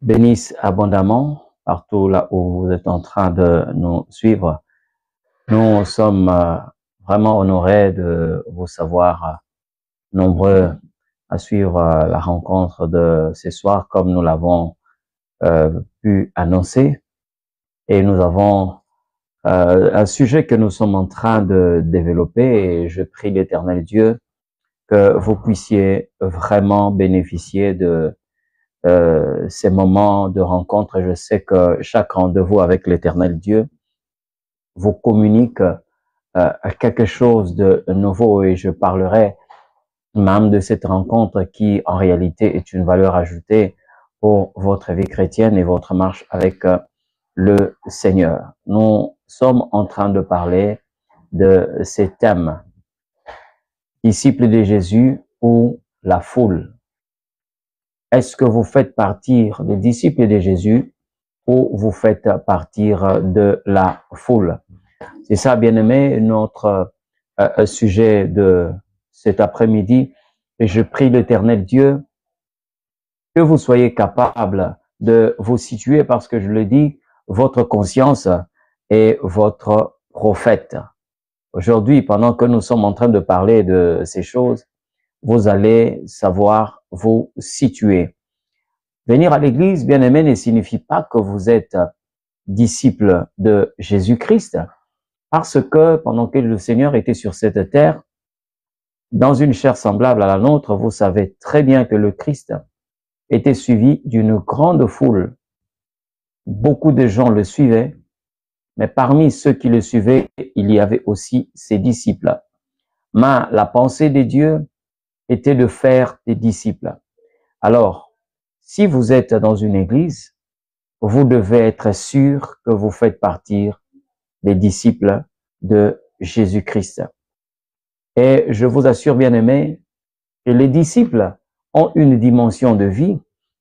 bénisse abondamment partout là où vous êtes en train de nous suivre. Nous sommes vraiment honorés de vous savoir nombreux à suivre la rencontre de ce soir comme nous l'avons pu annoncer. Et nous avons un sujet que nous sommes en train de développer et je prie l'Éternel Dieu que vous puissiez vraiment bénéficier de ces moments de rencontre. Et je sais que chaque rendez-vous avec l'Éternel Dieu vous communique quelque chose de nouveau et je parlerai même de cette rencontre qui en réalité est une valeur ajoutée pour votre vie chrétienne et votre marche avec le Seigneur. Nous sommes en train de parler de ces thèmes: disciples de Jésus ou la foule. Est-ce que vous faites partir des disciples de Jésus ou vous faites partir de la foule? C'est ça, bien-aimé, notre sujet de cet après-midi. Et je prie l'Éternel Dieu que vous soyez capable de vous situer parce que je le dis, votre conscience est votre prophète. Aujourd'hui, pendant que nous sommes en train de parler de ces choses, vous allez savoir vous situer. Venir à l'église, bien-aimé, ne signifie pas que vous êtes disciple de Jésus-Christ, parce que pendant que le Seigneur était sur cette terre, dans une chair semblable à la nôtre, vous savez très bien que le Christ était suivi d'une grande foule. Beaucoup de gens le suivaient, mais parmi ceux qui le suivaient, il y avait aussi ses disciples. Mais la pensée de Dieu était de faire des disciples. Alors, si vous êtes dans une église, vous devez être sûr que vous faites partir des disciples de Jésus-Christ. Et je vous assure, bien-aimés, que les disciples ont une dimension de vie.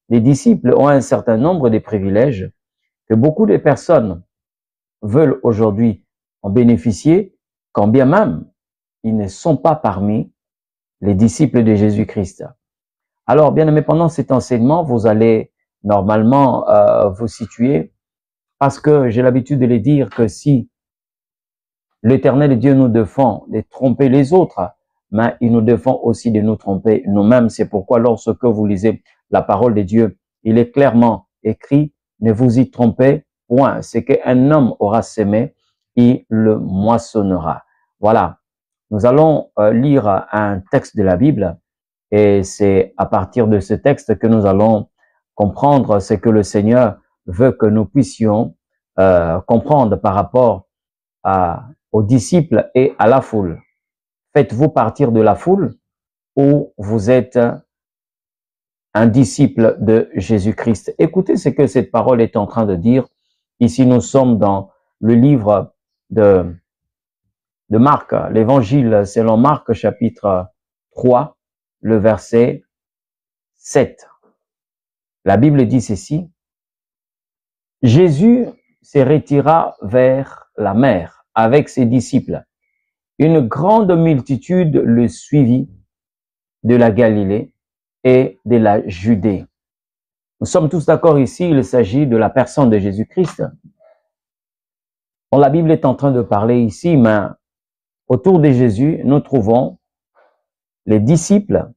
Les disciples ont un certain nombre de privilèges que beaucoup de personnes veulent aujourd'hui en bénéficier, quand bien même ils ne sont pas parmi les disciples de Jésus-Christ. Alors, bien-aimés, pendant cet enseignement, vous allez normalement vous situer, parce que j'ai l'habitude de le dire que si l'Éternel Dieu nous défend de tromper les autres, mais il nous défend aussi de nous tromper nous-mêmes. C'est pourquoi lorsque vous lisez la parole de Dieu, il est clairement écrit: ne vous y trompez point. Ce qu'un homme aura sémé, il le moissonnera. Voilà. Nous allons lire un texte de la Bible et c'est à partir de ce texte que nous allons comprendre ce que le Seigneur veut que nous puissions comprendre par rapport aux disciples et à la foule. Faites-vous partir de la foule ou vous êtes un disciple de Jésus-Christ? Écoutez ce que cette parole est en train de dire. Ici, nous sommes dans le livre de Marc, l'évangile selon Marc, chapitre 3, le verset 7. La Bible dit ceci: Jésus se retira vers la mer avec ses disciples. Une grande multitude le suivit de la Galilée et de la Judée. Nous sommes tous d'accord ici, il s'agit de la personne de Jésus-Christ. Bon, la Bible est en train de parler ici, mais autour de Jésus, nous trouvons les disciples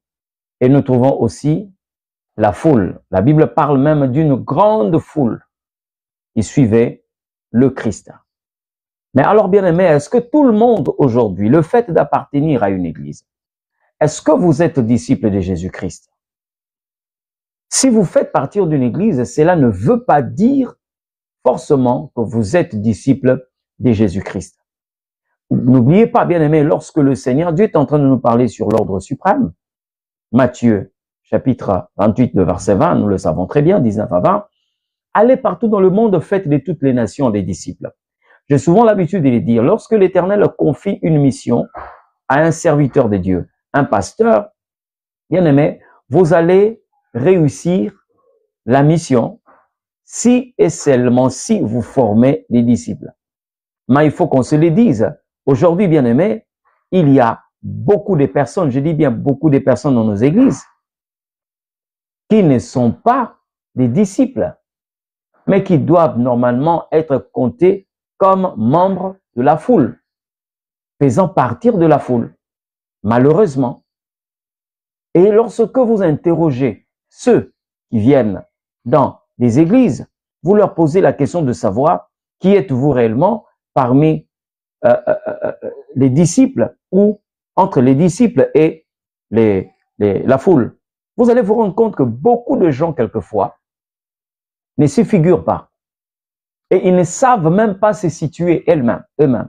et nous trouvons aussi la foule. La Bible parle même d'une grande foule qui suivait le Christ. Mais alors, bien aimé, est-ce que tout le monde aujourd'hui, le fait d'appartenir à une église, est-ce que vous êtes disciple de Jésus-Christ? Si vous faites partir d'une église, cela ne veut pas dire forcément que vous êtes disciple de Jésus-Christ. N'oubliez pas, bien aimé, lorsque le Seigneur, Dieu est en train de nous parler sur l'ordre suprême, Matthieu, chapitre 28, le verset 20, nous le savons très bien, 19 à 20, allez partout dans le monde, faites de toutes les nations des disciples. J'ai souvent l'habitude de le dire, lorsque l'Éternel confie une mission à un serviteur de Dieu, un pasteur, bien aimé, vous allez réussir la mission si et seulement si vous formez des disciples. Mais il faut qu'on se le dise. Aujourd'hui, bien aimé, il y a beaucoup de personnes, je dis bien beaucoup de personnes dans nos églises, qui ne sont pas des disciples, mais qui doivent normalement être comptés comme membres de la foule, faisant partir de la foule, malheureusement. Et lorsque vous interrogez ceux qui viennent dans des églises, vous leur posez la question de savoir qui êtes-vous réellement parmi les disciples ou entre les disciples et la foule. Vous allez vous rendre compte que beaucoup de gens, quelquefois, ne s'y figurent pas. Et ils ne savent même pas se situer eux-mêmes.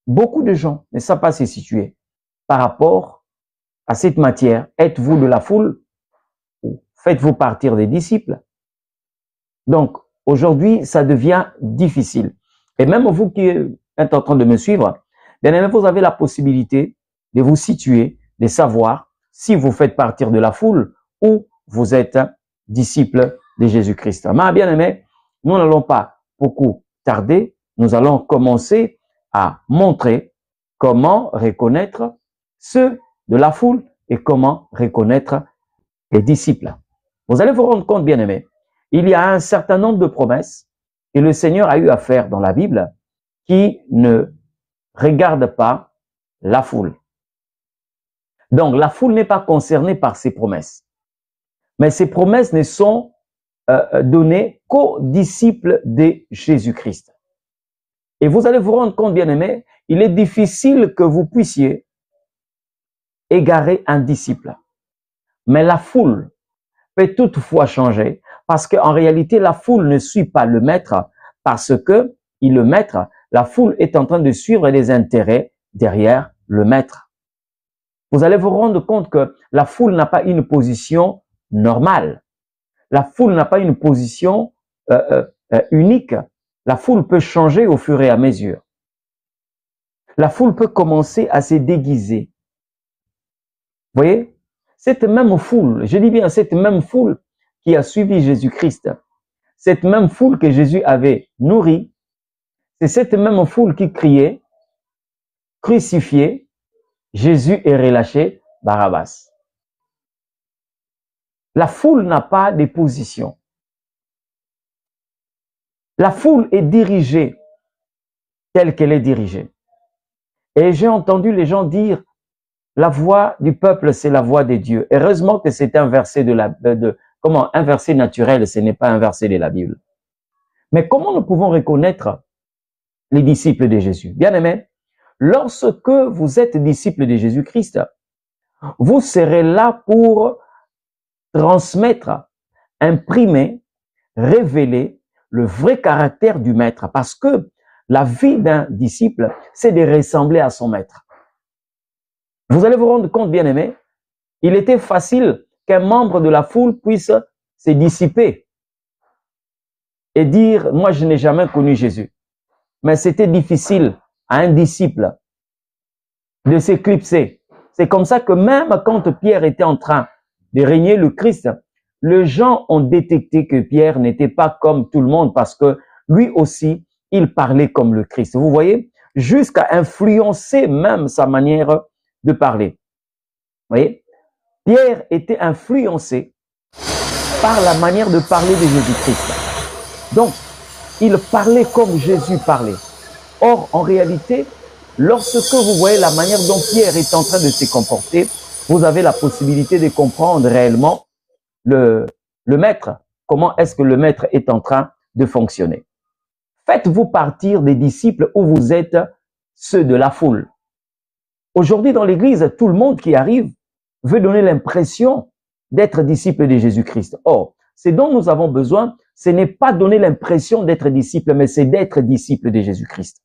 Beaucoup de gens ne savent pas se situer par rapport à cette matière. Êtes-vous de la foule ou faites-vous partir des disciples? Donc, aujourd'hui, ça devient difficile. Et même vous qui êtes en train de me suivre, bien aimé, vous avez la possibilité de vous situer, de savoir si vous faites partir de la foule ou vous êtes disciple de Jésus-Christ. Mais bien aimé, nous n'allons pas beaucoup tarder. Nous allons commencer à montrer comment reconnaître ceux de la foule et comment reconnaître les disciples. Vous allez vous rendre compte, bien aimé, il y a un certain nombre de promesses que le Seigneur a eu à faire dans la Bible qui ne regardent pas la foule. Donc, la foule n'est pas concernée par ces promesses. Mais ces promesses ne sont données qu'aux disciples de Jésus-Christ. Et vous allez vous rendre compte, bien aimé, il est difficile que vous puissiez égarer un disciple. Mais la foule peut toutefois changer parce qu'en réalité, la foule ne suit pas le maître parce que le maître, la foule est en train de suivre les intérêts derrière le maître. Vous allez vous rendre compte que la foule n'a pas une position normale. La foule n'a pas une position unique. La foule peut changer au fur et à mesure. La foule peut commencer à se déguiser. Vous voyez? Cette même foule, je dis bien cette même foule qui a suivi Jésus-Christ, cette même foule que Jésus avait nourrie, c'est cette même foule qui criait, crucifié, Jésus est relâché, Barabbas. La foule n'a pas de position. La foule est dirigée telle qu'elle est dirigée. Et j'ai entendu les gens dire, la voix du peuple, c'est la voix de Dieu. Heureusement que c'est un verset un verset naturel, ce n'est pas un verset de la Bible. Mais comment nous pouvons reconnaître les disciples de Jésus? Bien aimé, lorsque vous êtes disciple de Jésus-Christ, vous serez là pour transmettre, imprimer, révéler le vrai caractère du maître. Parce que la vie d'un disciple, c'est de ressembler à son maître. Vous allez vous rendre compte, bien aimé, il était facile qu'un membre de la foule puisse se dissiper et dire, moi je n'ai jamais connu Jésus. Mais c'était difficile à un disciple de s'éclipser. C'est comme ça que même quand Pierre était en train de régner le Christ, les gens ont détecté que Pierre n'était pas comme tout le monde parce que lui aussi, il parlait comme le Christ. Vous voyez, jusqu'à influencer même sa manière de parler. Vous voyez, Pierre était influencé par la manière de parler de Jésus-Christ. Donc, il parlait comme Jésus parlait. Or, en réalité, lorsque vous voyez la manière dont Pierre est en train de se comporter, vous avez la possibilité de comprendre réellement le maître. Comment est-ce que le maître est en train de fonctionner? Faites-vous partir des disciples où vous êtes ceux de la foule. Aujourd'hui, dans l'église, tout le monde qui arrive veut donner l'impression d'être disciple de Jésus-Christ. Or, ce dont nous avons besoin, ce n'est pas donner l'impression d'être disciple, mais c'est d'être disciple de Jésus-Christ.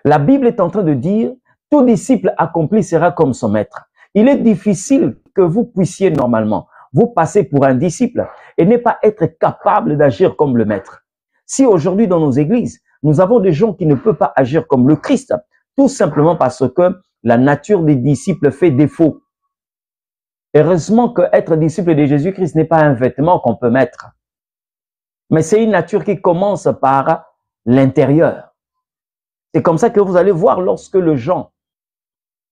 La Bible est en train de dire, tout disciple accompli sera comme son maître. Il est difficile que vous puissiez normalement vous passer pour un disciple et ne pas être capable d'agir comme le maître. Si aujourd'hui dans nos églises, nous avons des gens qui ne peuvent pas agir comme le Christ, tout simplement parce que la nature des disciples fait défaut. Heureusement que être disciple de Jésus-Christ n'est pas un vêtement qu'on peut mettre, mais c'est une nature qui commence par l'intérieur. C'est comme ça que vous allez voir lorsque les gens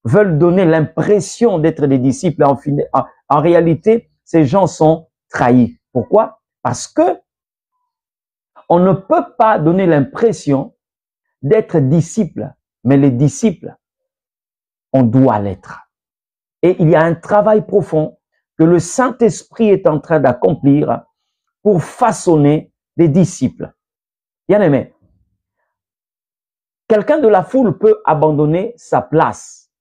veulent donner l'impression d'être des disciples. En réalité, ces gens sont trahi. Pourquoi? Parce que on ne peut pas donner l'impression d'être disciple, mais les disciples, on doit l'être. Et il y a un travail profond que le Saint-Esprit est en train d'accomplir pour façonner des disciples. Bien aimé, quelqu'un de la foule peut abandonner sa place.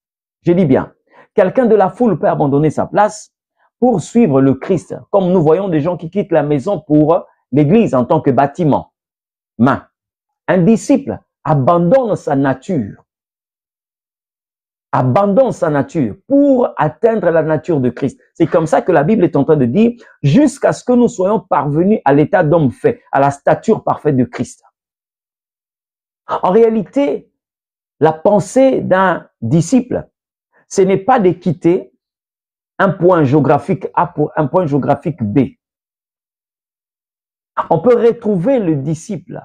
Je dis bien, quelqu'un de la foule peut abandonner sa place pour suivre le Christ. Comme nous voyons des gens qui quittent la maison pour l'église en tant que bâtiment. Mais un disciple abandonne sa nature. Abandonne sa nature pour atteindre la nature de Christ. C'est comme ça que la Bible est en train de dire, jusqu'à ce que nous soyons parvenus à l'état d'homme fait, à la stature parfaite de Christ. En réalité, la pensée d'un disciple, ce n'est pas de quitter un point géographique A pour un point géographique B. On peut retrouver le disciple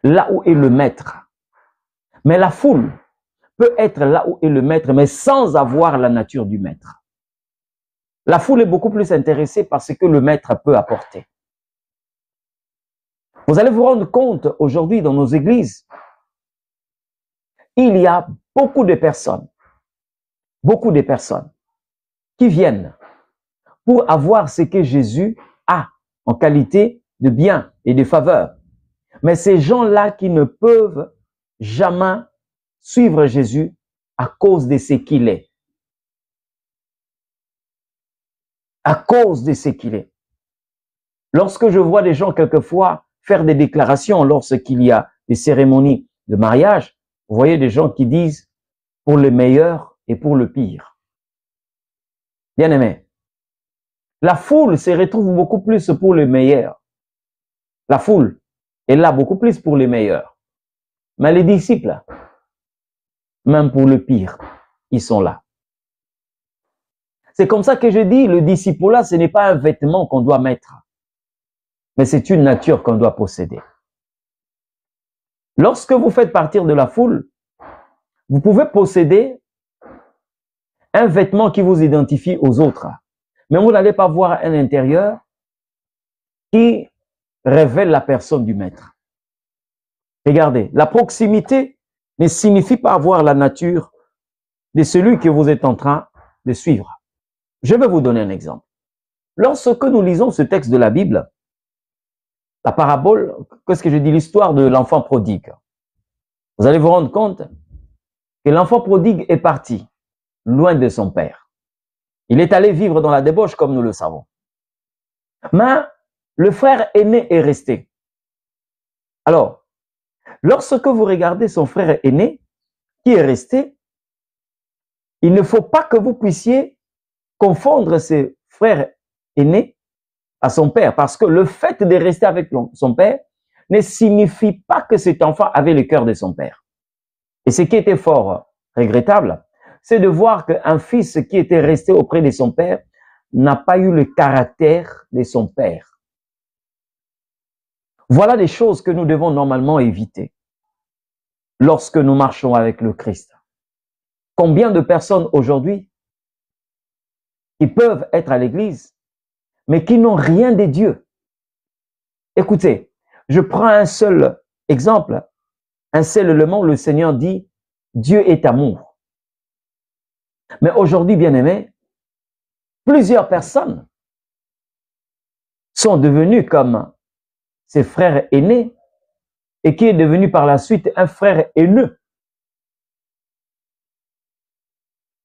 là où est le maître. Mais la foule peut être là où est le maître, mais sans avoir la nature du maître. La foule est beaucoup plus intéressée par ce que le maître peut apporter. Vous allez vous rendre compte aujourd'hui dans nos églises, il y a beaucoup de personnes qui viennent pour avoir ce que Jésus a en qualité de bien et de faveur. Mais ces gens-là qui ne peuvent jamais suivre Jésus à cause de ce qu'il est. À cause de ce qu'il est. Lorsque je vois des gens quelquefois faire des déclarations lorsqu'il y a des cérémonies de mariage, vous voyez des gens qui disent pour le meilleur et pour le pire. Bien aimé, la foule se retrouve beaucoup plus pour le meilleur. La foule est là beaucoup plus pour les meilleurs. Mais les disciples, même pour le pire, ils sont là. C'est comme ça que je dis, le disciple-là, ce n'est pas un vêtement qu'on doit mettre, mais c'est une nature qu'on doit posséder. Lorsque vous faites partir de la foule, vous pouvez posséder un vêtement qui vous identifie aux autres, mais vous n'allez pas voir un intérieur qui révèle la personne du maître. Regardez, la proximité ne signifie pas avoir la nature de celui que vous êtes en train de suivre. Je vais vous donner un exemple. Lorsque nous lisons ce texte de la Bible, la parabole, qu'est-ce que je dis, l'histoire de l'enfant prodigue, vous allez vous rendre compte que l'enfant prodigue est parti loin de son père. Il est allé vivre dans la débauche comme nous le savons. Mais le frère aîné est resté. Alors, lorsque vous regardez son frère aîné qui est resté, il ne faut pas que vous puissiez confondre ses frères aînés à son père, parce que le fait de rester avec son père ne signifie pas que cet enfant avait le cœur de son père. Et ce qui était fort regrettable, c'est de voir qu'un fils qui était resté auprès de son père n'a pas eu le caractère de son père. Voilà des choses que nous devons normalement éviter lorsque nous marchons avec le Christ. Combien de personnes aujourd'hui qui peuvent être à l'église, mais qui n'ont rien de Dieu. Écoutez, je prends un seul exemple, un seul élément, le Seigneur dit, Dieu est amour. Mais aujourd'hui, bien aimés, plusieurs personnes sont devenues comme ses frères aînés et qui est devenu par la suite un frère haineux.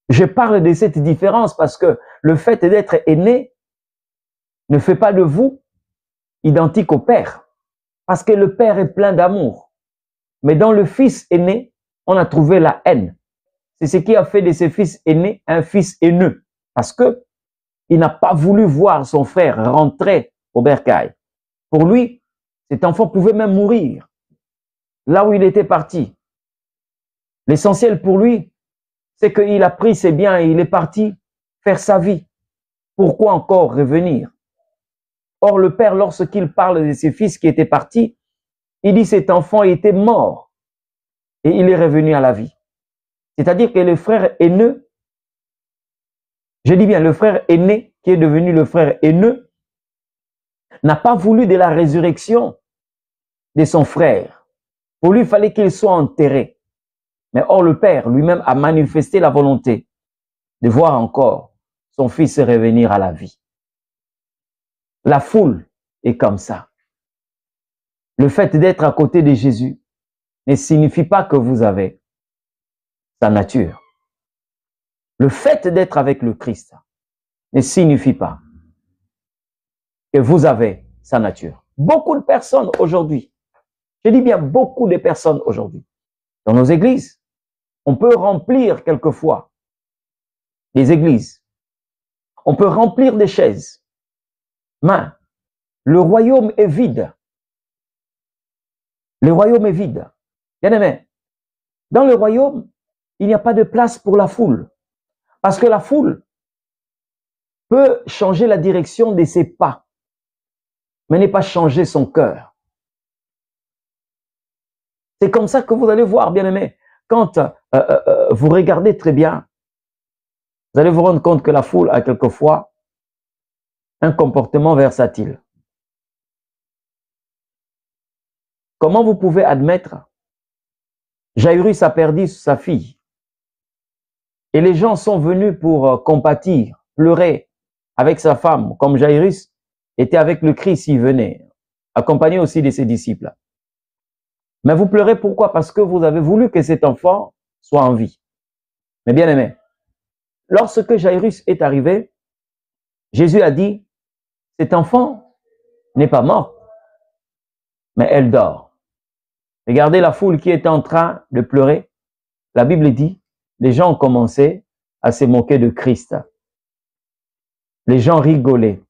Je parle de cette différence parce que le fait d'être aîné ne fait pas de vous identique au père. Parce que le père est plein d'amour. Mais dans le fils aîné, on a trouvé la haine. C'est ce qui a fait de ce fils aîné un fils haineux. Parce que il n'a pas voulu voir son frère rentrer au bercail. Pour lui, cet enfant pouvait même mourir là où il était parti. L'essentiel pour lui, c'est qu'il a pris ses biens et il est parti faire sa vie. Pourquoi encore revenir? Or, le père, lorsqu'il parle de ses fils qui étaient partis, il dit cet enfant était mort et il est revenu à la vie. C'est-à-dire que le frère haineux, je dis bien le frère aîné, qui est devenu le frère haineux, n'a pas voulu de la résurrection de son frère. Pour lui, il fallait qu'il soit enterré. Mais or, le Père lui-même a manifesté la volonté de voir encore son fils revenir à la vie. La foule est comme ça. Le fait d'être à côté de Jésus ne signifie pas que vous avez sa nature. Le fait d'être avec le Christ ne signifie pas que vous avez sa nature. Beaucoup de personnes aujourd'hui, je dis bien beaucoup de personnes aujourd'hui, dans nos églises, on peut remplir quelquefois des églises, on peut remplir des chaises, mais le royaume est vide. Le royaume est vide. Bien aimé, dans le royaume, il n'y a pas de place pour la foule, parce que la foule peut changer la direction de ses pas, mais n'est pas changer son cœur. C'est comme ça que vous allez voir, bien aimé, quand vous regardez très bien, vous allez vous rendre compte que la foule a quelquefois un comportement versatile. Comment vous pouvez admettre Jairus a perdu sa fille et les gens sont venus pour compatir, pleurer avec sa femme, comme Jairus était avec le Christ, il venait, accompagné aussi de ses disciples. Mais vous pleurez pourquoi? Parce que vous avez voulu que cet enfant soit en vie. Mais bien aimé, lorsque Jairus est arrivé, Jésus a dit, cet enfant n'est pas mort, mais elle dort. Regardez la foule qui était en train de pleurer. La Bible dit, les gens ont commencé à se moquer de Christ. Les gens rigolaient.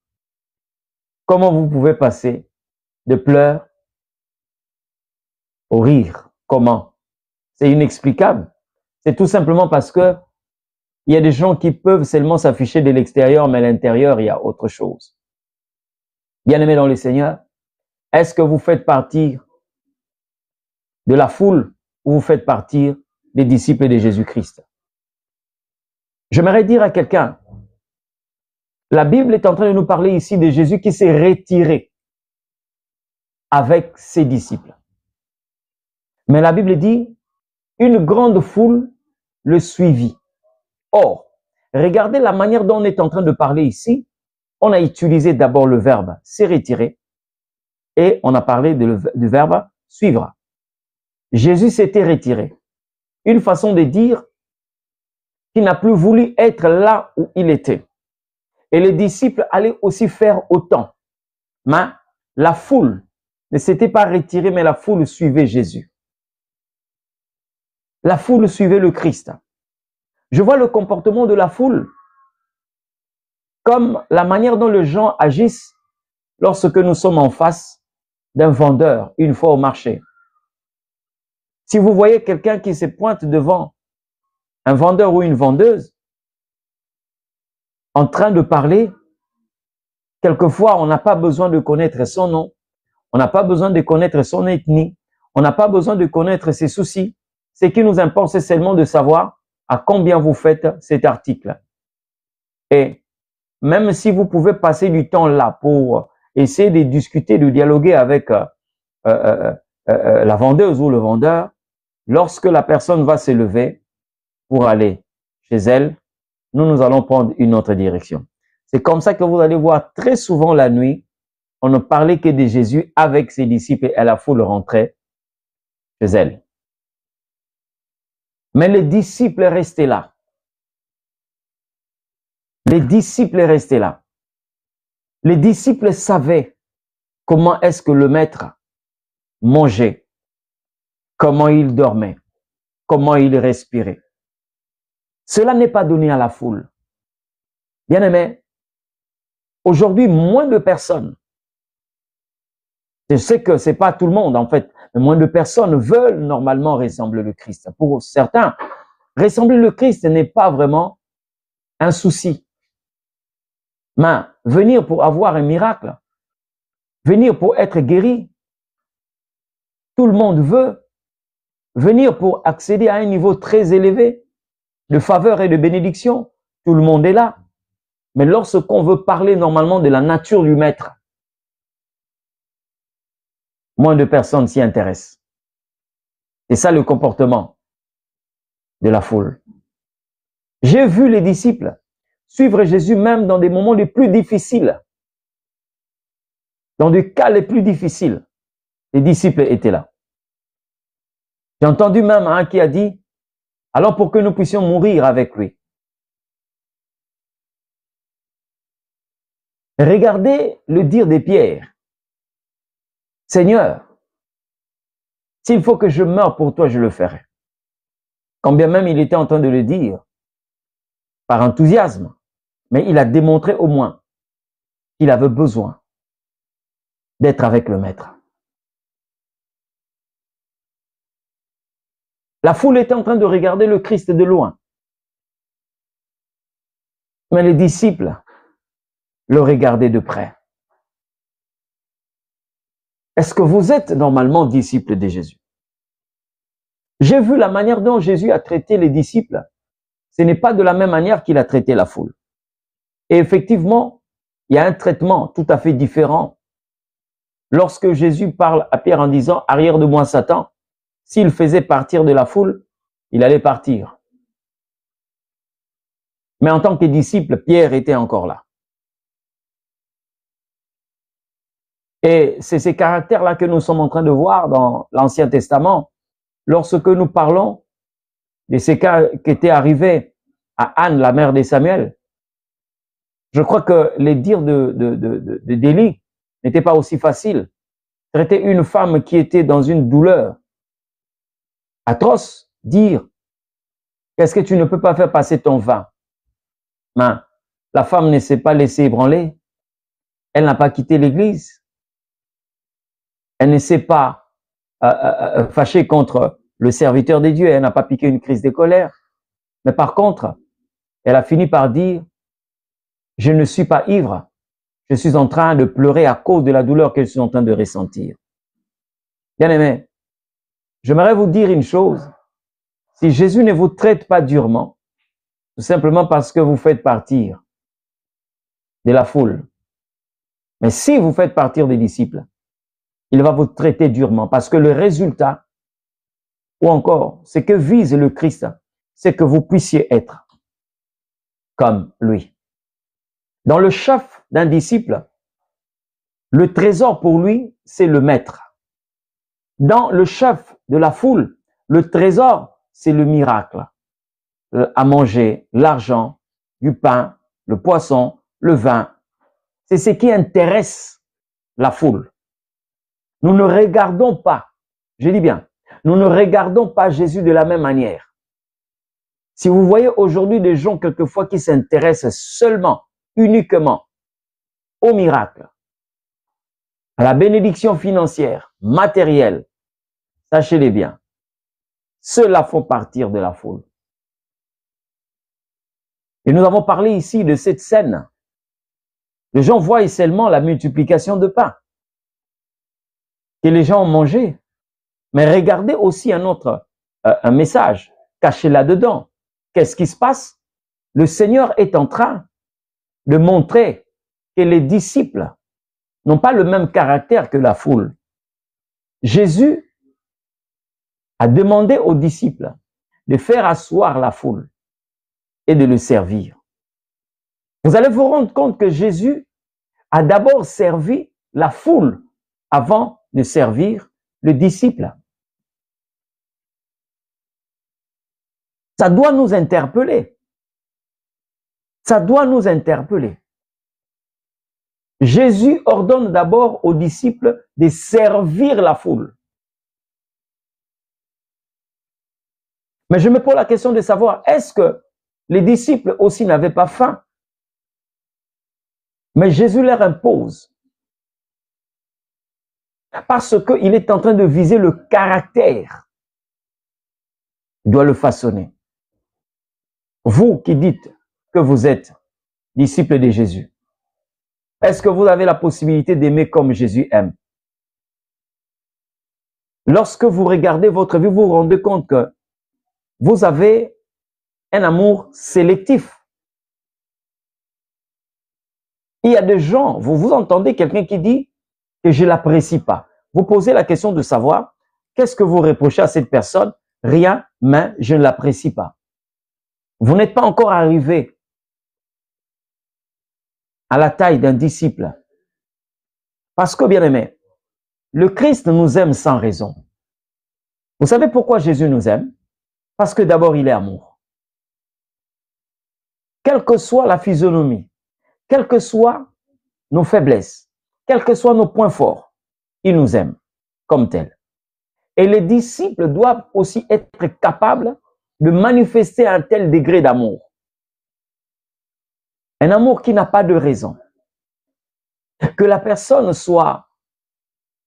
Comment vous pouvez passer de pleurs au rire? Comment? C'est inexplicable. C'est tout simplement parce que il y a des gens qui peuvent seulement s'afficher de l'extérieur, mais à l'intérieur, il y a autre chose. Bien-aimés dans le Seigneur, est-ce que vous faites partie de la foule ou vous faites partie des disciples de Jésus-Christ? J'aimerais dire à quelqu'un, la Bible est en train de nous parler ici de Jésus qui s'est retiré avec ses disciples. Mais la Bible dit, une grande foule le suivit. Or, regardez la manière dont on est en train de parler ici. On a utilisé d'abord le verbe « s'est retiré » et on a parlé du verbe « suivre ». Jésus s'était retiré. Une façon de dire qu'il n'a plus voulu être là où il était. Et les disciples allaient aussi faire autant. Mais la foule ne s'était pas retirée, mais la foule suivait Jésus. La foule suivait le Christ. Je vois le comportement de la foule comme la manière dont les gens agissent lorsque nous sommes en face d'un vendeur une fois au marché. Si vous voyez quelqu'un qui se pointe devant un vendeur ou une vendeuse en train de parler, quelquefois on n'a pas besoin de connaître son nom, on n'a pas besoin de connaître son ethnie, on n'a pas besoin de connaître ses soucis. Ce qui nous importe, c'est seulement de savoir à combien vous faites cet article. Et même si vous pouvez passer du temps là pour essayer de discuter, de dialoguer avec la vendeuse ou le vendeur, lorsque la personne va se lever pour aller chez elle, nous allons prendre une autre direction. C'est comme ça que vous allez voir très souvent la nuit, on ne parlait que de Jésus avec ses disciples et la foule rentrait chez elle. Mais les disciples restaient là. Les disciples restaient là. Les disciples savaient comment est-ce que le maître mangeait, comment il dormait, comment il respirait. Cela n'est pas donné à la foule. Bien aimé, aujourd'hui, moins de personnes, je sais que c'est pas tout le monde en fait, mais moins de personnes veulent normalement ressembler le Christ. Pour certains, ressembler le Christ n'est pas vraiment un souci. Mais venir pour avoir un miracle, venir pour être guéri, tout le monde veut. Venir pour accéder à un niveau très élevé de faveur et de bénédiction, tout le monde est là. Mais lorsqu'on veut parler normalement de la nature du maître, moins de personnes s'y intéressent. C'est ça le comportement de la foule. J'ai vu les disciples suivre Jésus même dans des moments les plus difficiles. Dans des cas les plus difficiles, les disciples étaient là. J'ai entendu même un qui a dit, alors pour que nous puissions mourir avec lui. Regardez le dire des pierres. Seigneur, s'il faut que je meure pour toi, je le ferai. Quand bien même il était en train de le dire, par enthousiasme, mais il a démontré au moins qu'il avait besoin d'être avec le Maître. La foule était en train de regarder le Christ de loin. Mais les disciples le regardaient de près. Est-ce que vous êtes normalement disciples de Jésus? J'ai vu la manière dont Jésus a traité les disciples. Ce n'est pas de la même manière qu'il a traité la foule. Et effectivement, il y a un traitement tout à fait différent. Lorsque Jésus parle à Pierre en disant « Arrière de moi, Satan », s'il faisait partir de la foule, il allait partir. Mais en tant que disciple, Pierre était encore là. Et c'est ces caractères-là que nous sommes en train de voir dans l'Ancien Testament. Lorsque nous parlons de ces cas qui étaient arrivés à Anne, la mère de Samuel, je crois que les dires d'Élie n'étaient pas aussi faciles. Traiter une femme qui était dans une douleur atroce, dire « Qu'est-ce que tu ne peux pas faire passer ton vin ?» Mais la femme ne s'est pas laissée ébranler. Elle n'a pas quitté l'église. Elle ne s'est pas fâchée contre le serviteur de Dieu. Elle n'a pas piqué une crise de colère. Mais par contre, elle a fini par dire « Je ne suis pas ivre. Je suis en train de pleurer à cause de la douleur que je suis en train de ressentir. » Bien-aimés, j'aimerais vous dire une chose. Si Jésus ne vous traite pas durement, tout simplement parce que vous faites partir de la foule, mais si vous faites partir des disciples, il va vous traiter durement parce que le résultat, ou encore, ce que vise le Christ, c'est que vous puissiez être comme lui. Dans le chef d'un disciple, le trésor pour lui, c'est le maître. Dans le chef de la foule, le trésor, c'est le miracle. À manger, l'argent, du pain, le poisson, le vin. C'est ce qui intéresse la foule. Nous ne regardons pas, je dis bien, nous ne regardons pas Jésus de la même manière. Si vous voyez aujourd'hui des gens quelquefois qui s'intéressent seulement, uniquement au miracle, à la bénédiction financière, matérielle, sachez-les bien, ceux-là font partir de la foule. Et nous avons parlé ici de cette scène. Les gens voient seulement la multiplication de pain que les gens ont mangé. Mais regardez aussi un message caché là-dedans. Qu'est-ce qui se passe? Le Seigneur est en train de montrer que les disciples n'ont pas le même caractère que la foule. Jésus a demandé aux disciples de faire asseoir la foule et de le servir. Vous allez vous rendre compte que Jésus a d'abord servi la foule avant de servir le disciple. Ça doit nous interpeller. Ça doit nous interpeller. Jésus ordonne d'abord aux disciples de servir la foule. Mais je me pose la question de savoir, est-ce que les disciples aussi n'avaient pas faim? Mais Jésus leur impose. Parce qu'il est en train de viser le caractère. Il doit le façonner. Vous qui dites que vous êtes disciples de Jésus, est-ce que vous avez la possibilité d'aimer comme Jésus aime? Lorsque vous regardez votre vie, vous vous rendez compte que vous avez un amour sélectif. Il y a des gens, vous entendez quelqu'un qui dit que je ne l'apprécie pas. Vous posez la question de savoir, qu'est-ce que vous reprochez à cette personne? Rien, mais je ne l'apprécie pas. Vous n'êtes pas encore arrivé à la taille d'un disciple. Parce que, bien aimé, le Christ nous aime sans raison. Vous savez pourquoi Jésus nous aime? Parce que d'abord, il est amour. Quelle que soit la physionomie, quelles que soient nos faiblesses, quels que soient nos points forts, il nous aime comme tel. Et les disciples doivent aussi être capables de manifester un tel degré d'amour. Un amour qui n'a pas de raison. Que la personne soit,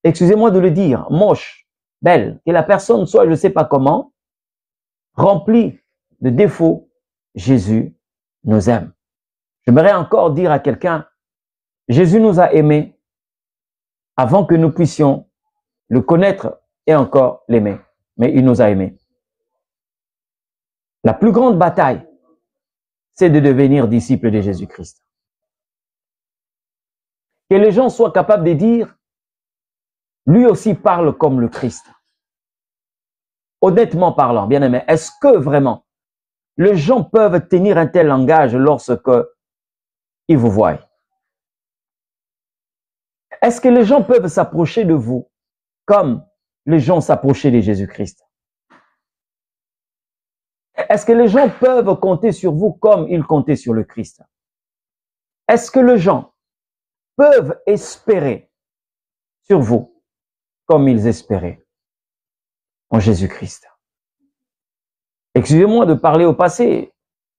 excusez-moi de le dire, moche, belle, que la personne soit, je ne sais pas comment, remplie de défauts, Jésus nous aime. J'aimerais encore dire à quelqu'un, Jésus nous a aimés avant que nous puissions le connaître et encore l'aimer. Mais il nous a aimés. La plus grande bataille, c'est de devenir disciple de Jésus-Christ. Que les gens soient capables de dire, lui aussi parle comme le Christ. Honnêtement parlant, bien aimé, est-ce que vraiment les gens peuvent tenir un tel langage lorsque ils vous voient? Est-ce que les gens peuvent s'approcher de vous comme les gens s'approchaient de Jésus-Christ? Est-ce que les gens peuvent compter sur vous comme ils comptaient sur le Christ? Est-ce que les gens peuvent espérer sur vous comme ils espéraient en Jésus-Christ? Excusez-moi de parler au passé.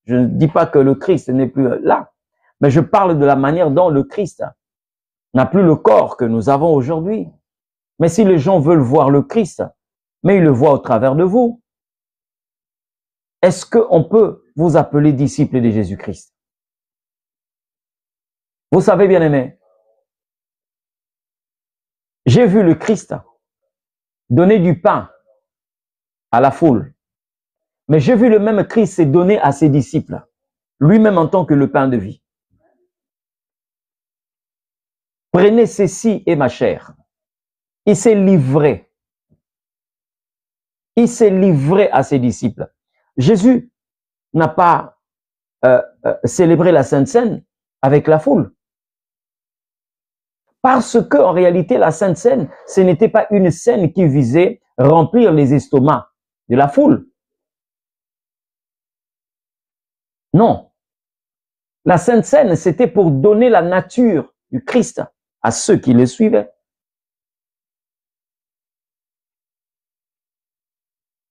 Je ne dis pas que le Christ n'est plus là, mais je parle de la manière dont le Christ n'a plus le corps que nous avons aujourd'hui. Mais si les gens veulent voir le Christ, mais ils le voient au travers de vous, est-ce qu'on peut vous appeler disciple de Jésus-Christ? Vous savez, bien aimé, j'ai vu le Christ donner du pain à la foule, mais j'ai vu le même Christ se donner à ses disciples, lui-même en tant que le pain de vie. Prenez ceci et ma chair. Il s'est livré. Il s'est livré à ses disciples. Jésus n'a pas célébré la Sainte Seine avec la foule. Parce que, en réalité, la Sainte Seine, ce n'était pas une scène qui visait remplir les estomacs de la foule. Non. La Sainte Seine, c'était pour donner la nature du Christ à ceux qui le suivaient.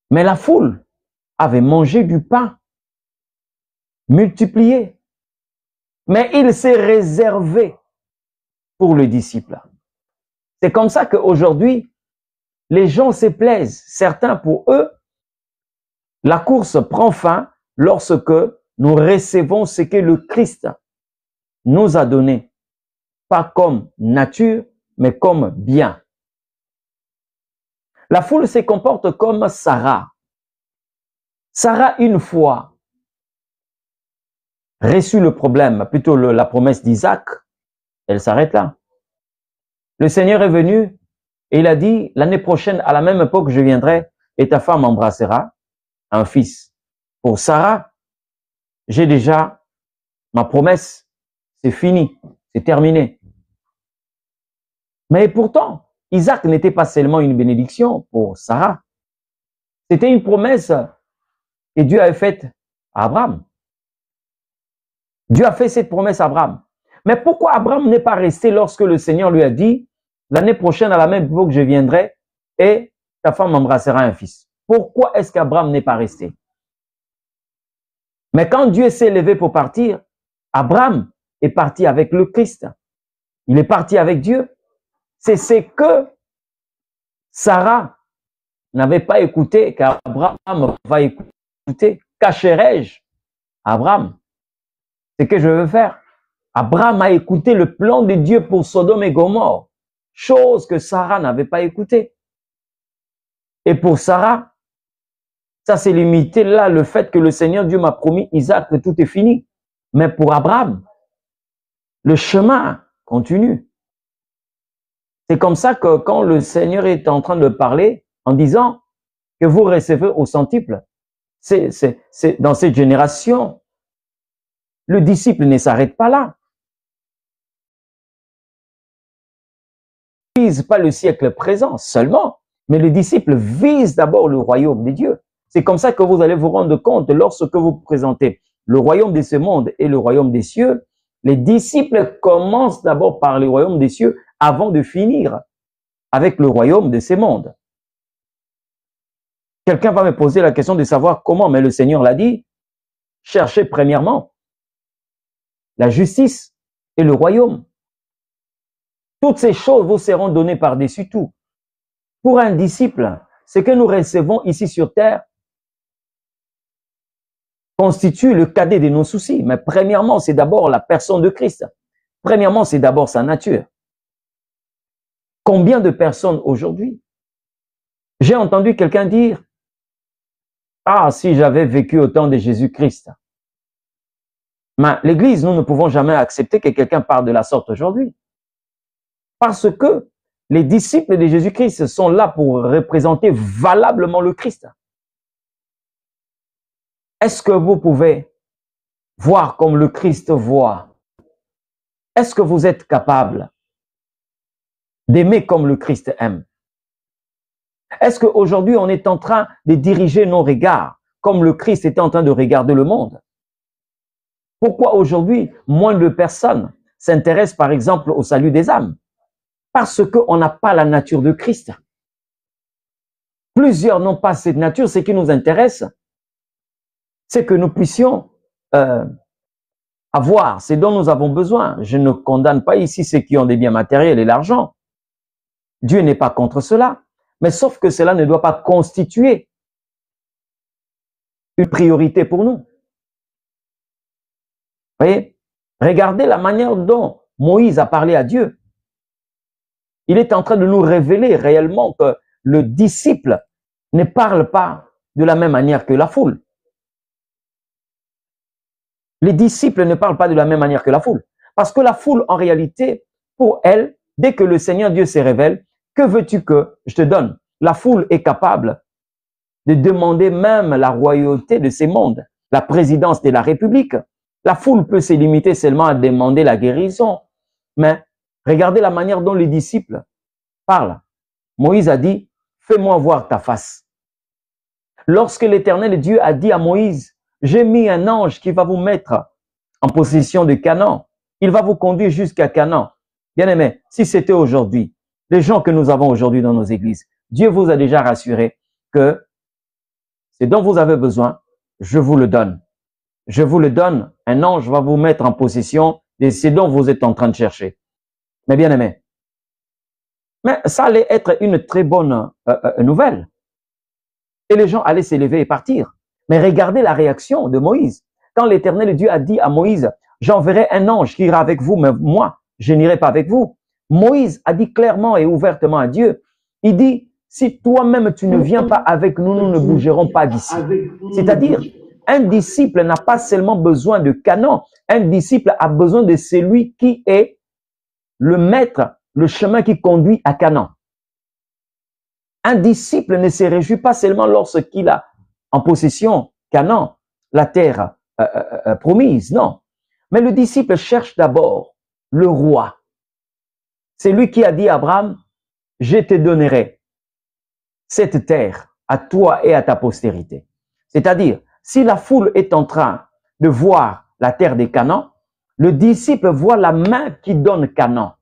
Mais la foule avait mangé du pain multiplié. Mais il s'est réservé pour le disciple. C'est comme ça qu'aujourd'hui, les gens se plaisent. Certains, pour eux, la course prend fin lorsque nous recevons ce que le Christ nous a donné. Pas comme nature, mais comme bien. La foule se comporte comme Sarah. Sarah, une fois reçu le problème, plutôt la promesse d'Isaac, elle s'arrête là. Le Seigneur est venu et il a dit, l'année prochaine, à la même époque, je viendrai et ta femme embrassera un fils. Pour Sarah, j'ai déjà ma promesse, c'est fini, c'est terminé. Mais pourtant, Isaac n'était pas seulement une bénédiction pour Sarah. C'était une promesse que Dieu avait faite à Abraham. Dieu a fait cette promesse à Abraham. Mais pourquoi Abraham n'est pas resté lorsque le Seigneur lui a dit, l'année prochaine, à la même époque, je viendrai et ta femme embrassera un fils? Pourquoi est-ce qu'Abraham n'est pas resté? Mais quand Dieu s'est levé pour partir, Abraham est parti avec le Christ. Il est parti avec Dieu. C'est ce que Sarah n'avait pas écouté, qu'Abraham va écouter. Cacherai-je Abraham ce que je veux faire? Abraham a écouté le plan de Dieu pour Sodome et Gomorrhe, chose que Sarah n'avait pas écoutée. Et pour Sarah, ça s'est limité là, le fait que le Seigneur Dieu m'a promis Isaac, que tout est fini. Mais pour Abraham, Le chemin continue. C'est comme ça que quand le Seigneur est en train de parler en disant que vous recevez au centuple, c'est dans cette génération, le disciple ne s'arrête pas là. Il ne vise pas le siècle présent seulement, mais le disciple vise d'abord le royaume de Dieu. C'est comme ça que vous allez vous rendre compte lorsque vous présentez le royaume de ce monde et le royaume des cieux. Les disciples commencent d'abord par le royaume des cieux avant de finir avec le royaume de ces mondes. Quelqu'un va me poser la question de savoir comment, mais le Seigneur l'a dit, cherchez premièrement la justice et le royaume. Toutes ces choses vous seront données par-dessus tout. Pour un disciple, ce que nous recevons ici sur terre constitue le cadet de nos soucis. Mais premièrement, c'est d'abord la personne de Christ. Premièrement, c'est d'abord sa nature. Combien de personnes aujourd'hui? J'ai entendu quelqu'un dire, ah, si j'avais vécu au temps de Jésus-Christ. Mais l'Église, nous ne pouvons jamais accepter que quelqu'un parle de la sorte aujourd'hui. Parce que les disciples de Jésus-Christ sont là pour représenter valablement le Christ. Est-ce que vous pouvez voir comme le Christ voit? Est-ce que vous êtes capable d'aimer comme le Christ aime? Est-ce qu'aujourd'hui, on est en train de diriger nos regards comme le Christ est en train de regarder le monde? Pourquoi aujourd'hui, moins de personnes s'intéressent par exemple au salut des âmes? Parce qu'on n'a pas la nature de Christ. Plusieurs n'ont pas cette nature. Ce qui nous intéresse, c'est que nous puissions avoir ce dont nous avons besoin. Je ne condamne pas ici ceux qui ont des biens matériels et l'argent. Dieu n'est pas contre cela. Mais sauf que cela ne doit pas constituer une priorité pour nous. Vous voyez? Regardez la manière dont Moïse a parlé à Dieu. Il est en train de nous révéler réellement que le disciple ne parle pas de la même manière que la foule. Les disciples ne parlent pas de la même manière que la foule. Parce que la foule, en réalité, pour elle, dès que le Seigneur Dieu se révèle, que veux-tu que je te donne? La foule est capable de demander même la royauté de ces mondes, la présidence de la République. La foule peut se limiter seulement à demander la guérison. Mais regardez la manière dont les disciples parlent. Moïse a dit, fais-moi voir ta face. Lorsque l'Éternel Dieu a dit à Moïse, j'ai mis un ange qui va vous mettre en possession de Canaan. Il va vous conduire jusqu'à Canaan. Bien-aimés, si c'était aujourd'hui, les gens que nous avons aujourd'hui dans nos églises, Dieu vous a déjà rassuré que ce dont vous avez besoin, je vous le donne. Je vous le donne, un ange va vous mettre en possession de ce dont vous êtes en train de chercher. Mais bien aimé, mais ça allait être une très bonne nouvelle. Et les gens allaient s'élever et partir. Mais regardez la réaction de Moïse. Quand l'Éternel Dieu a dit à Moïse, j'enverrai un ange qui ira avec vous, mais moi, je n'irai pas avec vous. Moïse a dit clairement et ouvertement à Dieu, il dit, si toi-même tu ne viens pas avec nous, nous ne bougerons pas d'ici. C'est-à-dire, un disciple n'a pas seulement besoin de Canaan, un disciple a besoin de celui qui est le maître, le chemin qui conduit à Canaan. Un disciple ne se réjouit pas seulement lorsqu'il a en possession Canaan, la terre promise, non. Mais le disciple cherche d'abord le roi. C'est lui qui a dit à Abraham, je te donnerai cette terre à toi et à ta postérité. C'est-à-dire, si la foule est en train de voir la terre des Canaan, le disciple voit la main qui donne Canaan.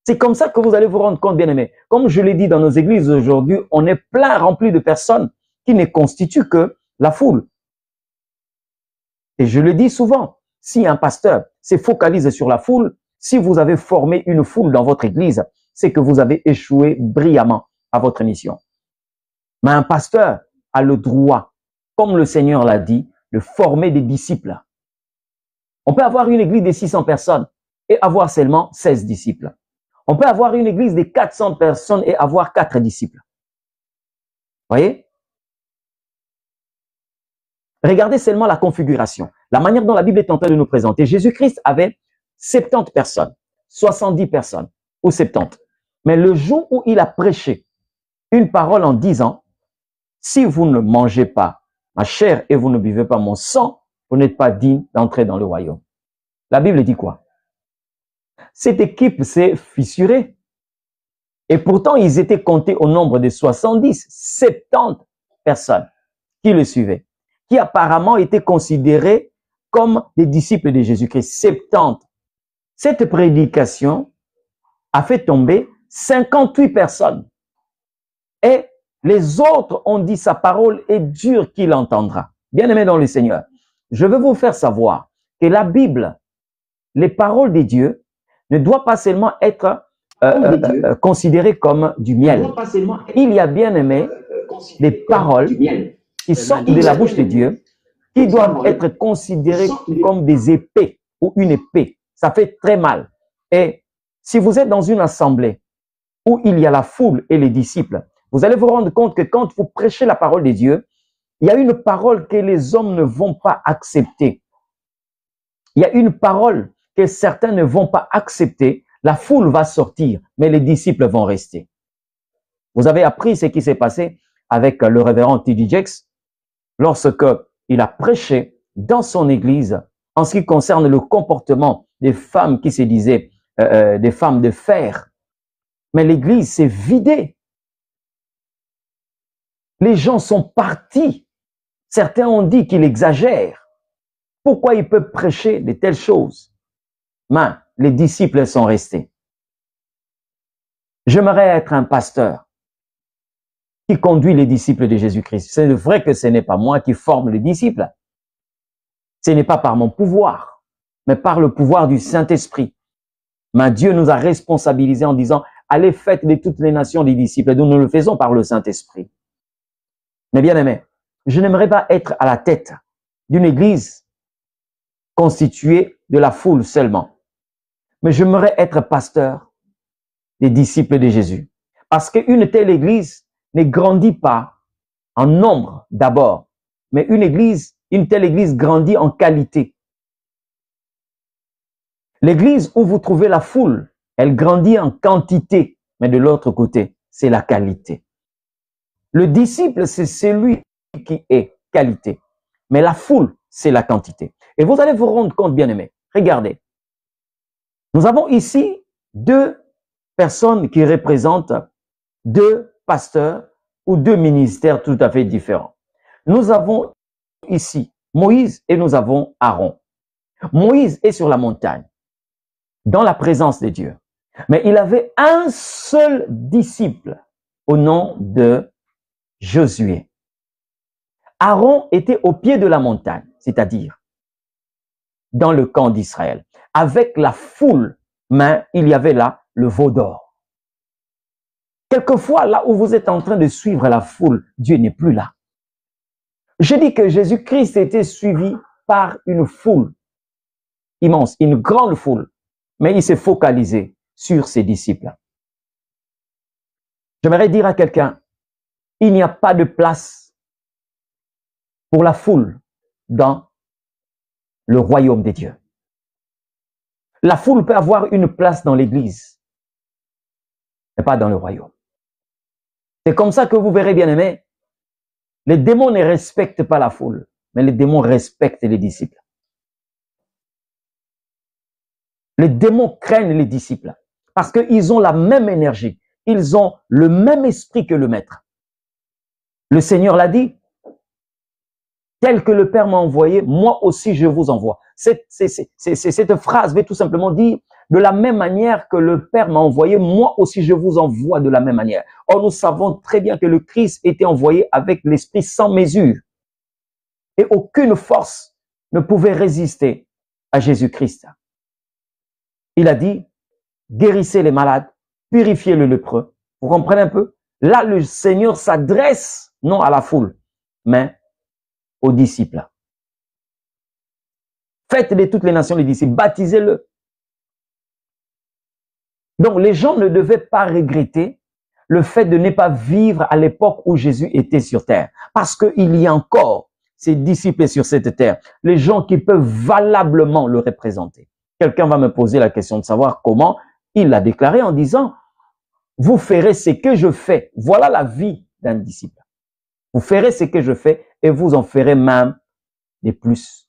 C'est comme ça que vous allez vous rendre compte, bien-aimés. Comme je l'ai dit dans nos églises aujourd'hui, on est plein rempli de personnes qui ne constituent que la foule. Et je le dis souvent, si un pasteur se focalise sur la foule, si vous avez formé une foule dans votre église, c'est que vous avez échoué brillamment à votre mission. Mais un pasteur a le droit, comme le Seigneur l'a dit, de former des disciples. On peut avoir une église de 600 personnes et avoir seulement 16 disciples. On peut avoir une église de 400 personnes et avoir 4 disciples. Voyez? Regardez seulement la configuration, la manière dont la Bible est en train de nous présenter. Jésus-Christ avait 70 personnes, 70 personnes ou 70. Mais le jour où il a prêché une parole en disant, si vous ne mangez pas ma chair et vous ne buvez pas mon sang, vous n'êtes pas digne d'entrer dans le royaume. La Bible dit quoi? Cette équipe s'est fissurée. Et pourtant, ils étaient comptés au nombre de 70, 70 personnes qui le suivaient, qui apparemment étaient considérés comme des disciples de Jésus-Christ. 70. Cette prédication a fait tomber 58 personnes. Et les autres ont dit sa parole est dure qu'il entendra. Bien-aimés dans le Seigneur, je veux vous faire savoir que la Bible, les paroles de Dieu, ne doivent pas seulement être considérées comme du miel. Il y a, bien aimé, des paroles qui sortent de la bouche de Dieu qui doivent être considérées comme des épées ou une épée. Ça fait très mal. Et si vous êtes dans une assemblée où il y a la foule et les disciples, vous allez vous rendre compte que quand vous prêchez la parole de Dieu, il y a une parole que les hommes ne vont pas accepter. Il y a une parole que certains ne vont pas accepter. La foule va sortir, mais les disciples vont rester. Vous avez appris ce qui s'est passé avec le révérend T.D. Jakes lorsque il a prêché dans son église en ce qui concerne le comportement des femmes qui se disaient des femmes de fer. Mais l'église s'est vidée. Les gens sont partis. Certains ont dit qu'il exagère. Pourquoi il peut prêcher de telles choses? Mais les disciples sont restés. J'aimerais être un pasteur qui conduit les disciples de Jésus-Christ. C'est vrai que ce n'est pas moi qui forme les disciples. Ce n'est pas par mon pouvoir, mais par le pouvoir du Saint-Esprit. Mais Dieu nous a responsabilisés en disant, allez, faites de toutes les nations des disciples. Nous le faisons par le Saint-Esprit. Mais bien aimé, je n'aimerais pas être à la tête d'une église constituée de la foule seulement. Mais j'aimerais être pasteur des disciples de Jésus. Parce qu'une telle église ne grandit pas en nombre d'abord, mais une telle église grandit en qualité. L'église où vous trouvez la foule, elle grandit en quantité, mais de l'autre côté, c'est la qualité. Le disciple, c'est celui qui est qualité, mais la foule, c'est la quantité. Et vous allez vous rendre compte, bien aimés, regardez. Nous avons ici deux personnes qui représentent deux pasteurs ou deux ministères tout à fait différents. Nous avons ici Moïse et nous avons Aaron. Moïse est sur la montagne, dans la présence de Dieu. Mais il avait un seul disciple au nom de Josué. Aaron était au pied de la montagne, c'est-à-dire dans le camp d'Israël, avec la foule, mais il y avait là le veau d'or. Quelquefois, là où vous êtes en train de suivre la foule, Dieu n'est plus là. Je dis que Jésus-Christ était suivi par une foule immense, une grande foule, mais il s'est focalisé sur ses disciples. J'aimerais dire à quelqu'un, il n'y a pas de place pour la foule dans le royaume des dieux. La foule peut avoir une place dans l'église, mais pas dans le royaume. C'est comme ça que vous verrez, bien aimés, les démons ne respectent pas la foule, mais les démons respectent les disciples. Les démons craignent les disciples parce qu'ils ont la même énergie, ils ont le même esprit que le maître. Le Seigneur l'a dit, tel que le Père m'a envoyé, moi aussi je vous envoie. Cette phrase veut tout simplement dire, de la même manière que le Père m'a envoyé, moi aussi je vous envoie de la même manière. Or, nous savons très bien que le Christ était envoyé avec l'Esprit sans mesure. Et aucune force ne pouvait résister à Jésus-Christ. Il a dit, guérissez les malades, purifiez le lépreux. Vous comprenez un peu? Là, le Seigneur s'adresse non à la foule, mais aux disciples. Faites de toutes les nations les disciples, baptisez-le. Donc, les gens ne devaient pas regretter le fait de ne pas vivre à l'époque où Jésus était sur terre. Parce qu'il y a encore ces disciples sur cette terre, les gens qui peuvent valablement le représenter. quelqu'un va me poser la question de savoir comment, il l'a déclaré en disant, vous ferez ce que je fais. Voilà la vie d'un disciple. Vous ferez ce que je fais et vous en ferez même des plus.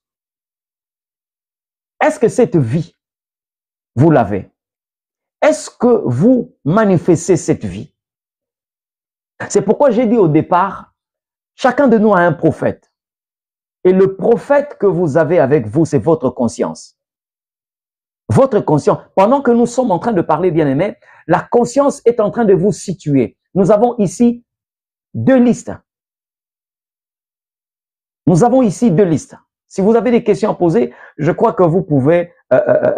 Est-ce que cette vie, vous l'avez? Est-ce que vous manifestez cette vie? C'est pourquoi j'ai dit au départ, chacun de nous a un prophète. Et le prophète que vous avez avec vous, c'est votre conscience. Votre conscience. Pendant que nous sommes en train de parler, bien-aimés, la conscience est en train de vous situer. Nous avons ici deux listes. Nous avons ici deux listes. Si vous avez des questions à poser, je crois que vous pouvez,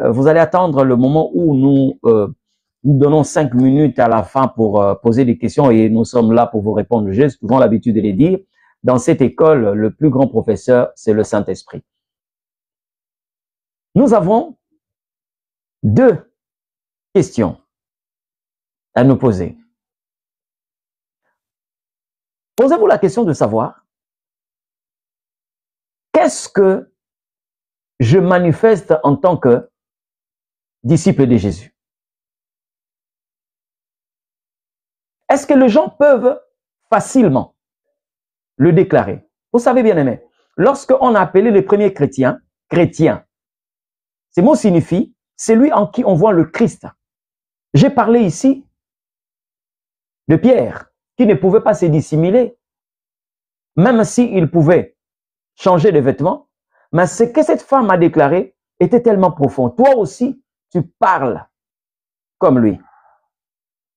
vous allez attendre le moment où nous donnons 5 minutes à la fin pour poser des questions et nous sommes là pour vous répondre. J'ai souvent l'habitude de les dire. Dans cette école, le plus grand professeur, c'est le Saint-Esprit. Nous avons deux questions à nous poser. Posez-vous la question de savoir qu'est-ce que je manifeste en tant que disciple de Jésus? Est-ce que les gens peuvent facilement le déclarer? Vous savez, bien aimé, lorsqu'on a appelé les premiers chrétiens, ces mots signifient celui en qui on voit le Christ. J'ai parlé ici de Pierre, qui ne pouvait pas se dissimuler, même s'il pouvait changer de vêtements, mais ce que cette femme a déclaré était tellement profond. Toi aussi, tu parles comme lui.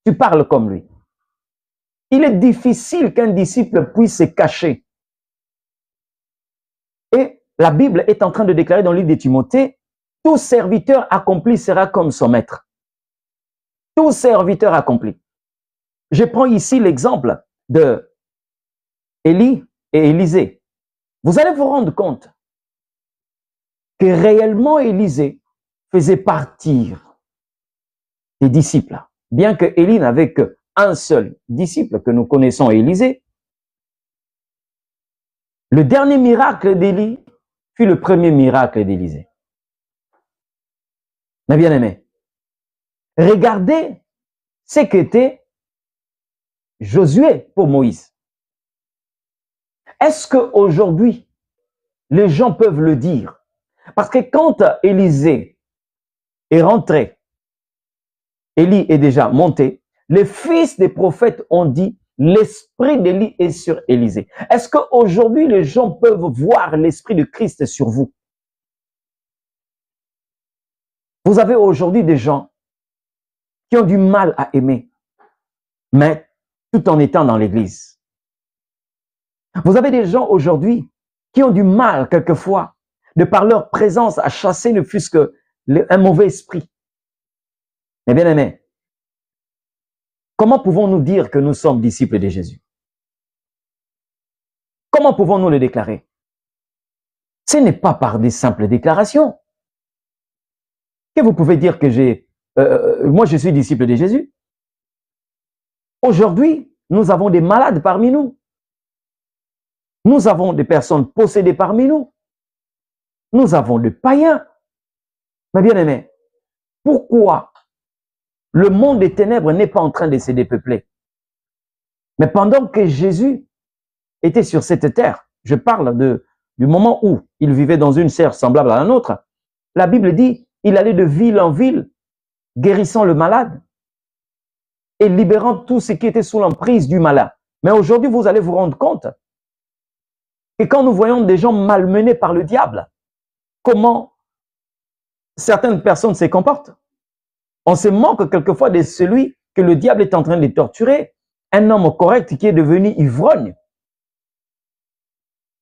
Tu parles comme lui. Il est difficile qu'un disciple puisse se cacher. Et la Bible est en train de déclarer dans le livre de Timothée, tout serviteur accompli sera comme son maître. Tout serviteur accompli. Je prends ici l'exemple de Élie et Élisée. Vous allez vous rendre compte que réellement Élisée faisait partir des disciples. Bien que Élie n'avait qu'un seul disciple que nous connaissons, Élisée, le dernier miracle d'Élie fut le premier miracle d'Élisée. Mais bien aimé, regardez ce qu'était Josué pour Moïse. Est-ce qu'aujourd'hui, les gens peuvent le dire? Parce que quand Élisée est rentré, Élie est déjà monté, les fils des prophètes ont dit, l'esprit d'Élie est sur Élisée. Est-ce qu'aujourd'hui, les gens peuvent voir l'esprit de Christ sur vous? Vous avez aujourd'hui des gens qui ont du mal à aimer, mais tout en étant dans l'église. Vous avez des gens aujourd'hui qui ont du mal, quelquefois, de par leur présence, à chasser ne fût-ce qu'un mauvais esprit. Mais bien aimé, comment pouvons-nous dire que nous sommes disciples de Jésus? Comment pouvons-nous le déclarer? Ce n'est pas par des simples déclarations que vous pouvez dire que moi je suis disciple de Jésus. Aujourd'hui, nous avons des malades parmi nous. Nous avons des personnes possédées parmi nous. Nous avons des païens. Mais bien aimé, pourquoi le monde des ténèbres n'est pas en train de se dépeupler? Mais pendant que Jésus était sur cette terre, je parle du moment où il vivait dans une serre semblable à la nôtre, la Bible dit, il allait de ville en ville, guérissant le malade et libérant tout ce qui était sous l'emprise du malin. Mais aujourd'hui, vous allez vous rendre compte que quand nous voyons des gens malmenés par le diable, comment certaines personnes se comportent? On se moque quelquefois de celui que le diable est en train de torturer, un homme correct qui est devenu ivrogne,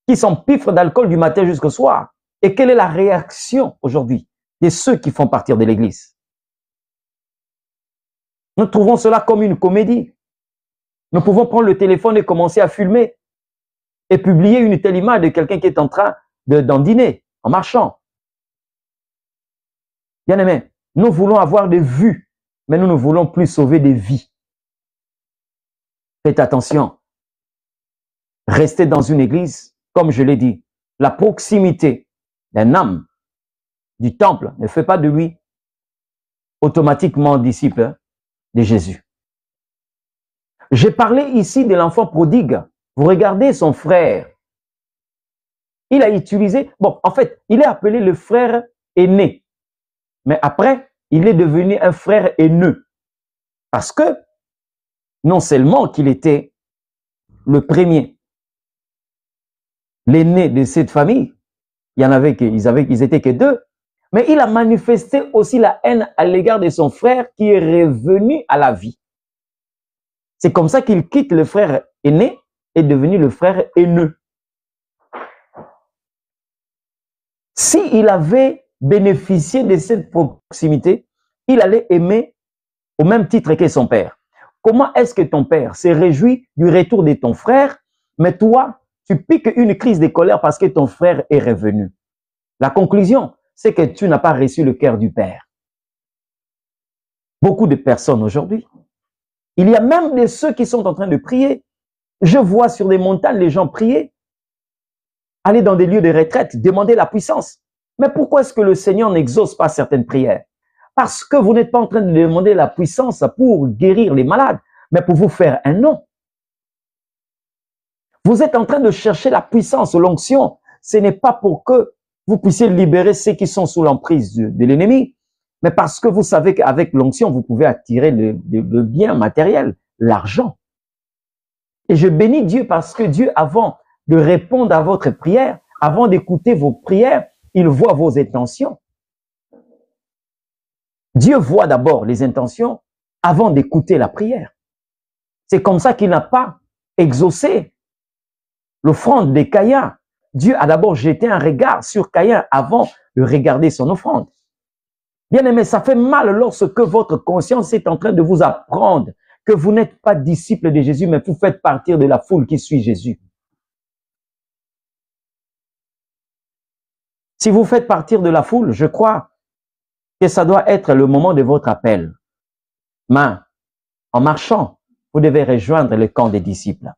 qui s'empiffre d'alcool du matin jusqu'au soir. Et quelle est la réaction aujourd'hui de ceux qui font partir de l'église? Nous trouvons cela comme une comédie. Nous pouvons prendre le téléphone et commencer à filmer et publier une telle image de quelqu'un qui est en train d'en dîner, en marchant. Bien aimé, nous voulons avoir des vues, mais nous ne voulons plus sauver des vies. Faites attention. Restez dans une église, comme je l'ai dit, la proximité d'un âme du temple ne fait pas de lui automatiquement disciple de Jésus. J'ai parlé ici de l'enfant prodigue. Vous regardez son frère. Il a utilisé, bon, en fait, il est appelé le frère aîné. Mais après, il est devenu un frère haineux. Parce que, non seulement qu'il était le premier, l'aîné de cette famille, ils étaient que deux, mais il a manifesté aussi la haine à l'égard de son frère qui est revenu à la vie. C'est comme ça qu'il quitte le frère aîné et est devenu le frère haineux. S'il avait bénéficié de cette proximité, il allait aimer au même titre que son père. Comment est-ce que ton père se réjouit du retour de ton frère, mais toi, tu piques une crise de colère parce que ton frère est revenu? La conclusion, c'est que tu n'as pas reçu le cœur du Père. Beaucoup de personnes aujourd'hui, il y a même de ceux qui sont en train de prier. Je vois sur des montagnes les gens prier, aller dans des lieux de retraite, demander la puissance. Mais pourquoi est-ce que le Seigneur n'exauce pas certaines prières? Parce que vous n'êtes pas en train de demander la puissance pour guérir les malades, mais pour vous faire un nom. Vous êtes en train de chercher la puissance, l'onction. Ce n'est pas pour que vous puissiez libérer ceux qui sont sous l'emprise de l'ennemi, mais parce que vous savez qu'avec l'onction, vous pouvez attirer le bien matériel, l'argent. Et je bénis Dieu parce que Dieu, avant de répondre à votre prière, avant d'écouter vos prières, il voit vos intentions. Dieu voit d'abord les intentions avant d'écouter la prière. C'est comme ça qu'il n'a pas exaucé l'offrande de Caïn. Dieu a d'abord jeté un regard sur Caïn avant de regarder son offrande. Bien aimé, ça fait mal lorsque votre conscience est en train de vous apprendre que vous n'êtes pas disciple de Jésus, mais vous faites partir de la foule qui suit Jésus. Si vous faites partir de la foule, je crois que ça doit être le moment de votre appel. Mais en marchant, vous devez rejoindre le camp des disciples.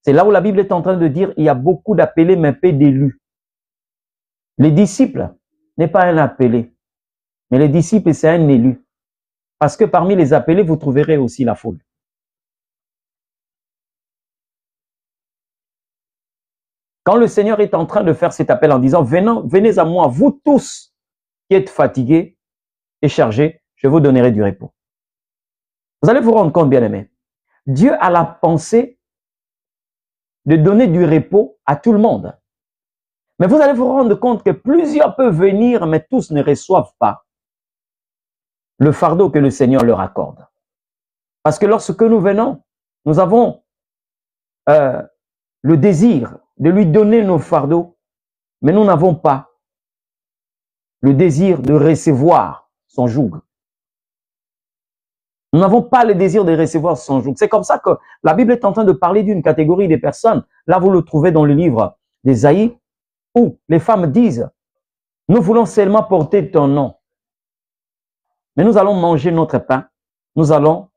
C'est là où la Bible est en train de dire il y a beaucoup d'appelés, mais peu d'élus. Les disciples n'est pas un appelé, mais les disciples, c'est un élu. Parce que parmi les appelés, vous trouverez aussi la foule. Quand le Seigneur est en train de faire cet appel en disant, venez à moi, vous tous qui êtes fatigués et chargés, je vous donnerai du repos. Vous allez vous rendre compte, bien-aimés, Dieu a la pensée de donner du repos à tout le monde. Mais vous allez vous rendre compte que plusieurs peuvent venir, mais tous ne reçoivent pas le fardeau que le Seigneur leur accorde. Parce que lorsque nous venons, nous avons le désir de lui donner nos fardeaux, mais nous n'avons pas le désir de recevoir son joug. Nous n'avons pas le désir de recevoir son joug. C'est comme ça que la Bible est en train de parler d'une catégorie de personnes. Là, vous le trouvez dans le livre d'Ésaïe, où les femmes disent, nous voulons seulement porter ton nom. Mais nous allons manger notre pain. Nous allons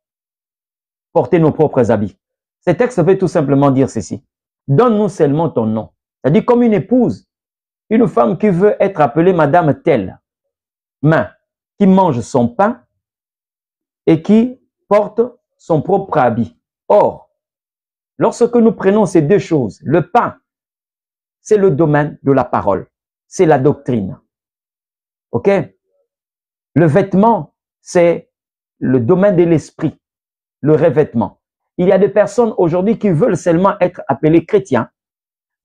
porter nos propres habits. Ce texte veut tout simplement dire ceci. Donne-nous seulement ton nom. C'est-à-dire comme une épouse, une femme qui veut être appelée madame telle, mais qui mange son pain et qui porte son propre habit. Or, lorsque nous prenons ces deux choses, le pain, c'est le domaine de la parole, c'est la doctrine. Ok? Le vêtement, c'est le domaine de l'esprit, le revêtement. Il y a des personnes aujourd'hui qui veulent seulement être appelées chrétiens,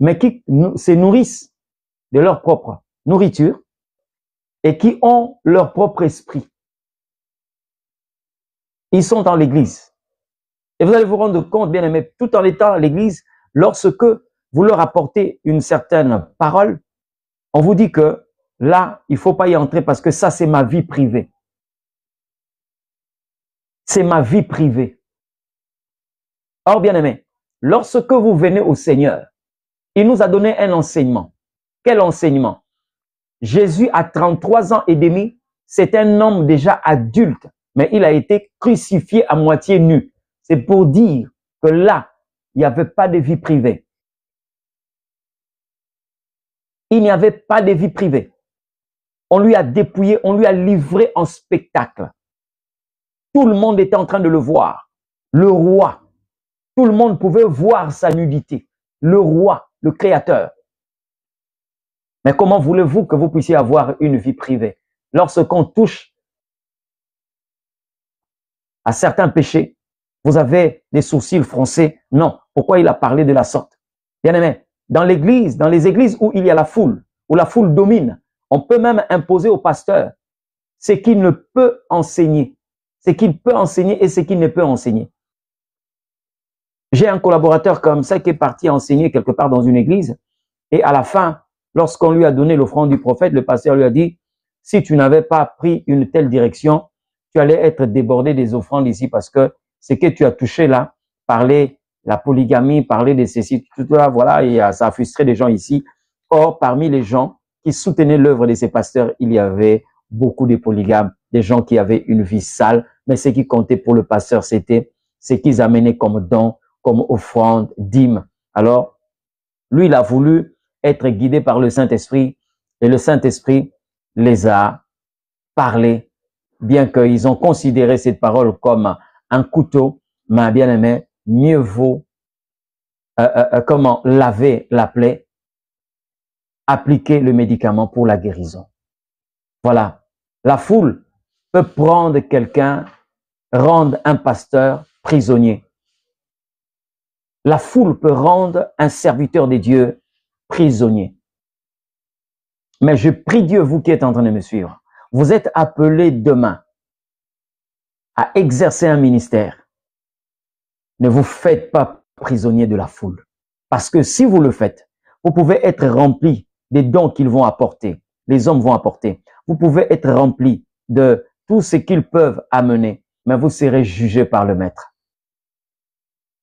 mais qui se nourrissent de leur propre nourriture et qui ont leur propre esprit. Ils sont dans l'église. Et vous allez vous rendre compte, bien aimé, tout en étant à l'église, lorsque vous leur apportez une certaine parole, on vous dit que là, il ne faut pas y entrer parce que ça, c'est ma vie privée. C'est ma vie privée. Or, bien aimé, lorsque vous venez au Seigneur, il nous a donné un enseignement. Quel enseignement? Jésus, à 33 ans et demi, c'est un homme déjà adulte, mais il a été crucifié à moitié nu. C'est pour dire que là, il n'y avait pas de vie privée. Il n'y avait pas de vie privée. On lui a dépouillé, on lui a livré en spectacle. Tout le monde était en train de le voir. Le roi. Tout le monde pouvait voir sa nudité. Le roi, le créateur. Mais comment voulez-vous que vous puissiez avoir une vie privée? Lorsqu'on touche à certains péchés, vous avez des sourcils froncés. Non. Pourquoi il a parlé de la sorte? Bien aimé, dans l'église, dans les églises où il y a la foule, où la foule domine, on peut même imposer au pasteur ce qu'il ne peut enseigner, ce qu'il peut enseigner et ce qu'il ne peut enseigner. J'ai un collaborateur comme ça qui est parti enseigner quelque part dans une église et à la fin, lorsqu'on lui a donné l'offrande du prophète, le pasteur lui a dit, si tu n'avais pas pris une telle direction, tu allais être débordé des offrandes ici parce que ce que tu as touché là, parler la polygamie, parler de ceci, tout là, voilà, et ça a frustré des gens ici. Or, parmi les gens qui soutenaient l'œuvre de ces pasteurs, il y avait beaucoup de polygames, des gens qui avaient une vie sale, mais ce qui comptait pour le pasteur, c'était ce qu'ils amenaient comme don, comme offrande, dîme. Alors, lui, il a voulu être guidé par le Saint-Esprit et le Saint-Esprit les a parlé, bien qu'ils ont considéré cette parole comme un couteau, mais bien aimé, mieux vaut comment laver la plaie, appliquer le médicament pour la guérison. Voilà. La foule peut prendre quelqu'un, rendre un pasteur prisonnier. La foule peut rendre un serviteur de Dieu prisonnier. Mais je prie Dieu, vous qui êtes en train de me suivre, vous êtes appelés demain à exercer un ministère. Ne vous faites pas prisonnier de la foule. Parce que si vous le faites, vous pouvez être rempli des dons qu'ils vont apporter, les hommes vont apporter. Vous pouvez être rempli de tout ce qu'ils peuvent amener, mais vous serez jugé par le maître.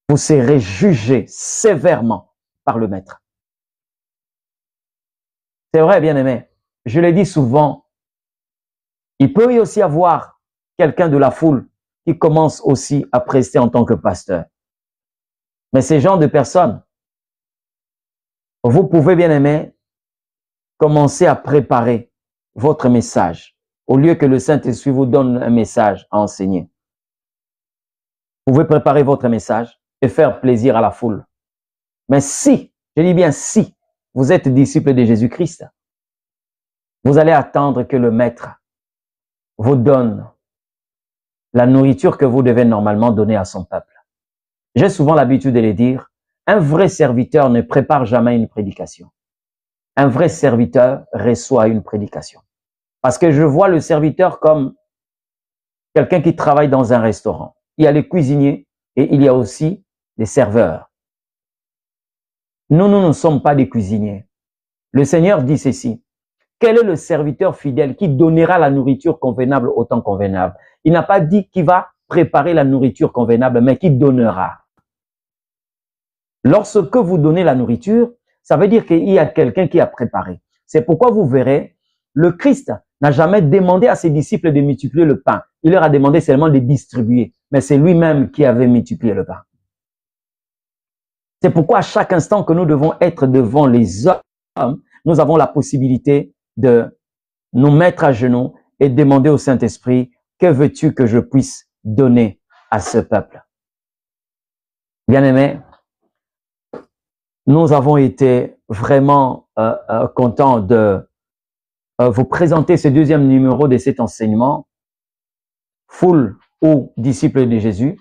Vous serez jugé sévèrement par le maître. C'est vrai, bien-aimé. Je l'ai dit souvent, il peut y aussi avoir quelqu'un de la foule qui commence aussi à prester en tant que pasteur. Mais ces genres de personnes, vous pouvez, bien-aimé, commencer à préparer votre message au lieu que le Saint-Esprit vous donne un message à enseigner. Vous pouvez préparer votre message et faire plaisir à la foule. Mais si, je dis bien si, vous êtes disciple de Jésus-Christ, vous allez attendre que le Maître vous donne la nourriture que vous devez normalement donner à son peuple. J'ai souvent l'habitude de le dire, un vrai serviteur ne prépare jamais une prédication. Un vrai serviteur reçoit une prédication. Parce que je vois le serviteur comme quelqu'un qui travaille dans un restaurant. Il y a les cuisiniers et il y a aussi les serveurs. Nous ne sommes pas des cuisiniers. Le Seigneur dit ceci. Quel est le serviteur fidèle qui donnera la nourriture convenable au temps convenable? Il n'a pas dit qu'il va préparer la nourriture convenable, mais qui donnera. Lorsque vous donnez la nourriture, ça veut dire qu'il y a quelqu'un qui a préparé. C'est pourquoi vous verrez, le Christ n'a jamais demandé à ses disciples de multiplier le pain. Il leur a demandé seulement de distribuer. Mais c'est lui-même qui avait multiplié le pain. C'est pourquoi à chaque instant que nous devons être devant les hommes, nous avons la possibilité de nous mettre à genoux et demander au Saint-Esprit, que veux-tu que je puisse donner à ce peuple? Bien-aimés, nous avons été vraiment contents de vous présenter ce deuxième numéro de cet enseignement, foule ou disciples de Jésus.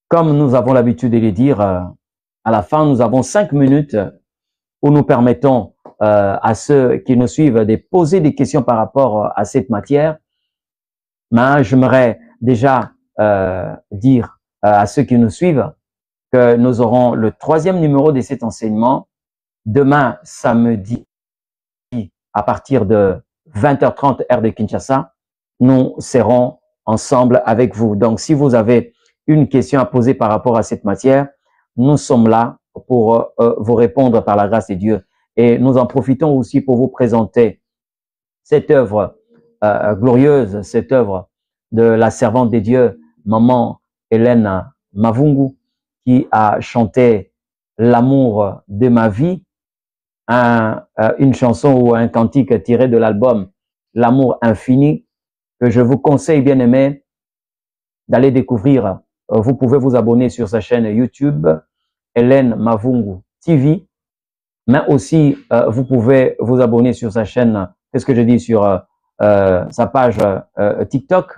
Comme nous avons l'habitude de le dire, à la fin, nous avons 5 minutes où nous permettons à ceux qui nous suivent de poser des questions par rapport à cette matière. Mais j'aimerais déjà dire à ceux qui nous suivent que nous aurons le 3e numéro de cet enseignement demain samedi à partir de 20h30 heure de Kinshasa. Nous serons ensemble avec vous. Donc, si vous avez une question à poser par rapport à cette matière, nous sommes là pour vous répondre par la grâce de Dieu. Et nous en profitons aussi pour vous présenter cette œuvre glorieuse, cette œuvre de la servante de Dieu, Maman Hélène Mavungu, qui a chanté L'amour de ma vie, une chanson ou un cantique tiré de l'album l'amour infini, que je vous conseille, bien aimé, d'aller découvrir. Vous pouvez vous abonner sur sa chaîne YouTube, Hélène Mavungu TV, mais aussi vous pouvez vous abonner sur sa chaîne, qu'est-ce que je dis, sur sa page TikTok,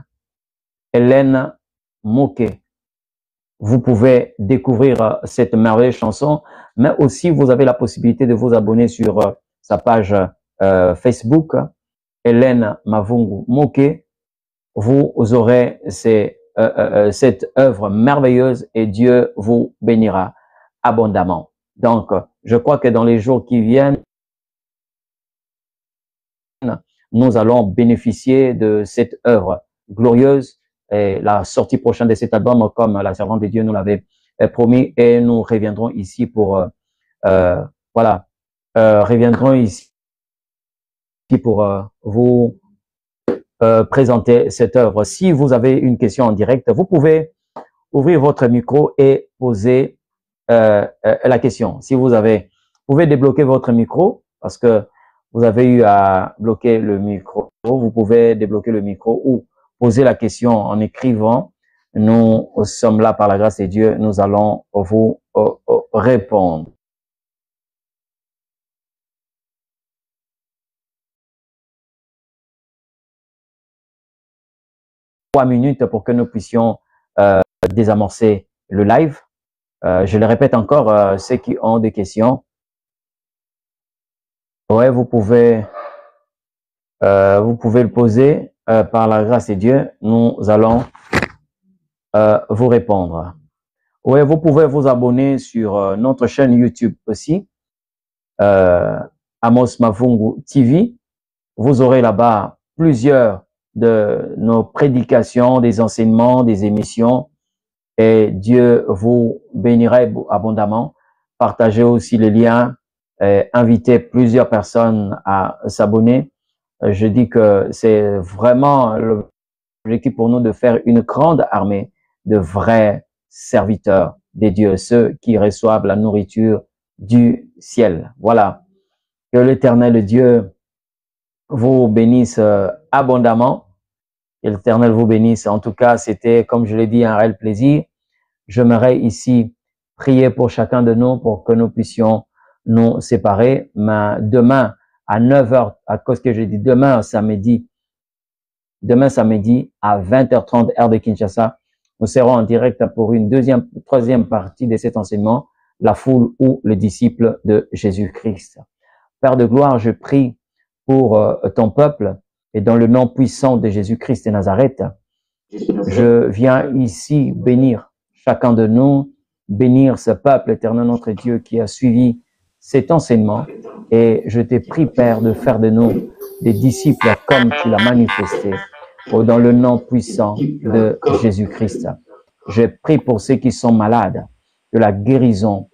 Hélène Moké. Vous pouvez découvrir cette merveilleuse chanson, mais aussi vous avez la possibilité de vous abonner sur sa page Facebook, Hélène Mavungu Moké. Vous aurez cette œuvre merveilleuse et Dieu vous bénira abondamment. Donc, je crois que dans les jours qui viennent, nous allons bénéficier de cette œuvre glorieuse et la sortie prochaine de cet album, comme la servante de Dieu nous l'avait promis, et nous reviendrons ici pour reviendrons ici pour vous présenter cette œuvre. Si vous avez une question en direct, vous pouvez ouvrir votre micro et poser la question. Si vous pouvez débloquer votre micro parce que vous avez eu à bloquer le micro. Vous pouvez débloquer le micro ou poser la question en écrivant. Nous sommes là par la grâce de Dieu. Nous allons vous répondre. Trois minutes pour que nous puissions désamorcer le live. Je le répète encore, ceux qui ont des questions, ouais, vous pouvez le poser par la grâce de Dieu. Nous allons vous répondre. Ouais, vous pouvez vous abonner sur notre chaîne YouTube aussi, Amos Mavungu TV. Vous aurez là-bas plusieurs de nos prédications, des enseignements, des émissions, et Dieu vous bénira abondamment. Partagez aussi les liens, invitez plusieurs personnes à s'abonner. Je dis que c'est vraiment l'objectif pour nous de faire une grande armée de vrais serviteurs des dieux, ceux qui reçoivent la nourriture du ciel. Voilà. Que l'Éternel Dieu vous bénisse abondamment. Que l'Éternel vous bénisse. En tout cas, c'était, comme je l'ai dit, un réel plaisir. J'aimerais ici prier pour chacun de nous pour que nous puissions nous séparer. Mais demain, à 9h, à cause que j'ai dit demain samedi à 20h30 heure de Kinshasa, nous serons en direct pour une troisième partie de cet enseignement, la foule ou les disciples de Jésus-Christ. Père de gloire, je prie pour ton peuple et dans le nom puissant de Jésus-Christ de Nazareth, je viens ici bénir chacun de nous, bénir ce peuple éternel, notre Dieu, qui a suivi cet enseignement. Et je t'ai prie, Père, de faire de nous des disciples comme tu l'as manifesté, dans le nom puissant de Jésus-Christ. Je prie pour ceux qui sont malades, que la guérison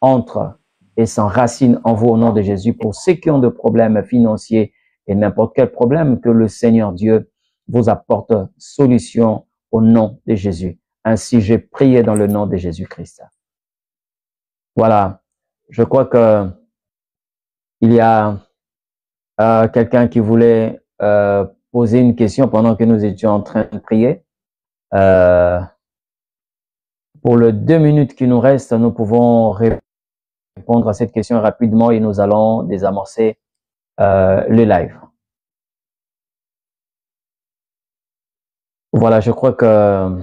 entre et s'enracine en vous au nom de Jésus. Pour ceux qui ont des problèmes financiers et n'importe quel problème, que le Seigneur Dieu vous apporte solution au nom de Jésus. Ainsi, j'ai prié dans le nom de Jésus-Christ. Voilà. Je crois que il y a quelqu'un qui voulait poser une question pendant que nous étions en train de prier. Pour les 2 minutes qui nous restent, nous pouvons répondre à cette question rapidement et nous allons désamorcer le live. Voilà, je crois que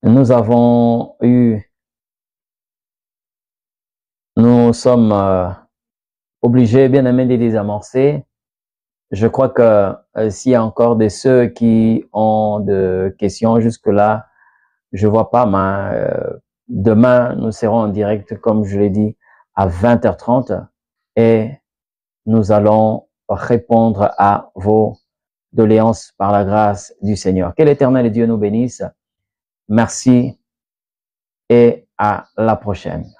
nous sommes obligés, bien aimés, de désamorcer. Je crois que s'il y a encore de ceux qui ont des questions jusque-là, je vois pas, mais demain, nous serons en direct, comme je l'ai dit, à 20h30 et nous allons répondre à vos doléances par la grâce du Seigneur. Que l'Éternel Dieu nous bénisse. Merci et à la prochaine.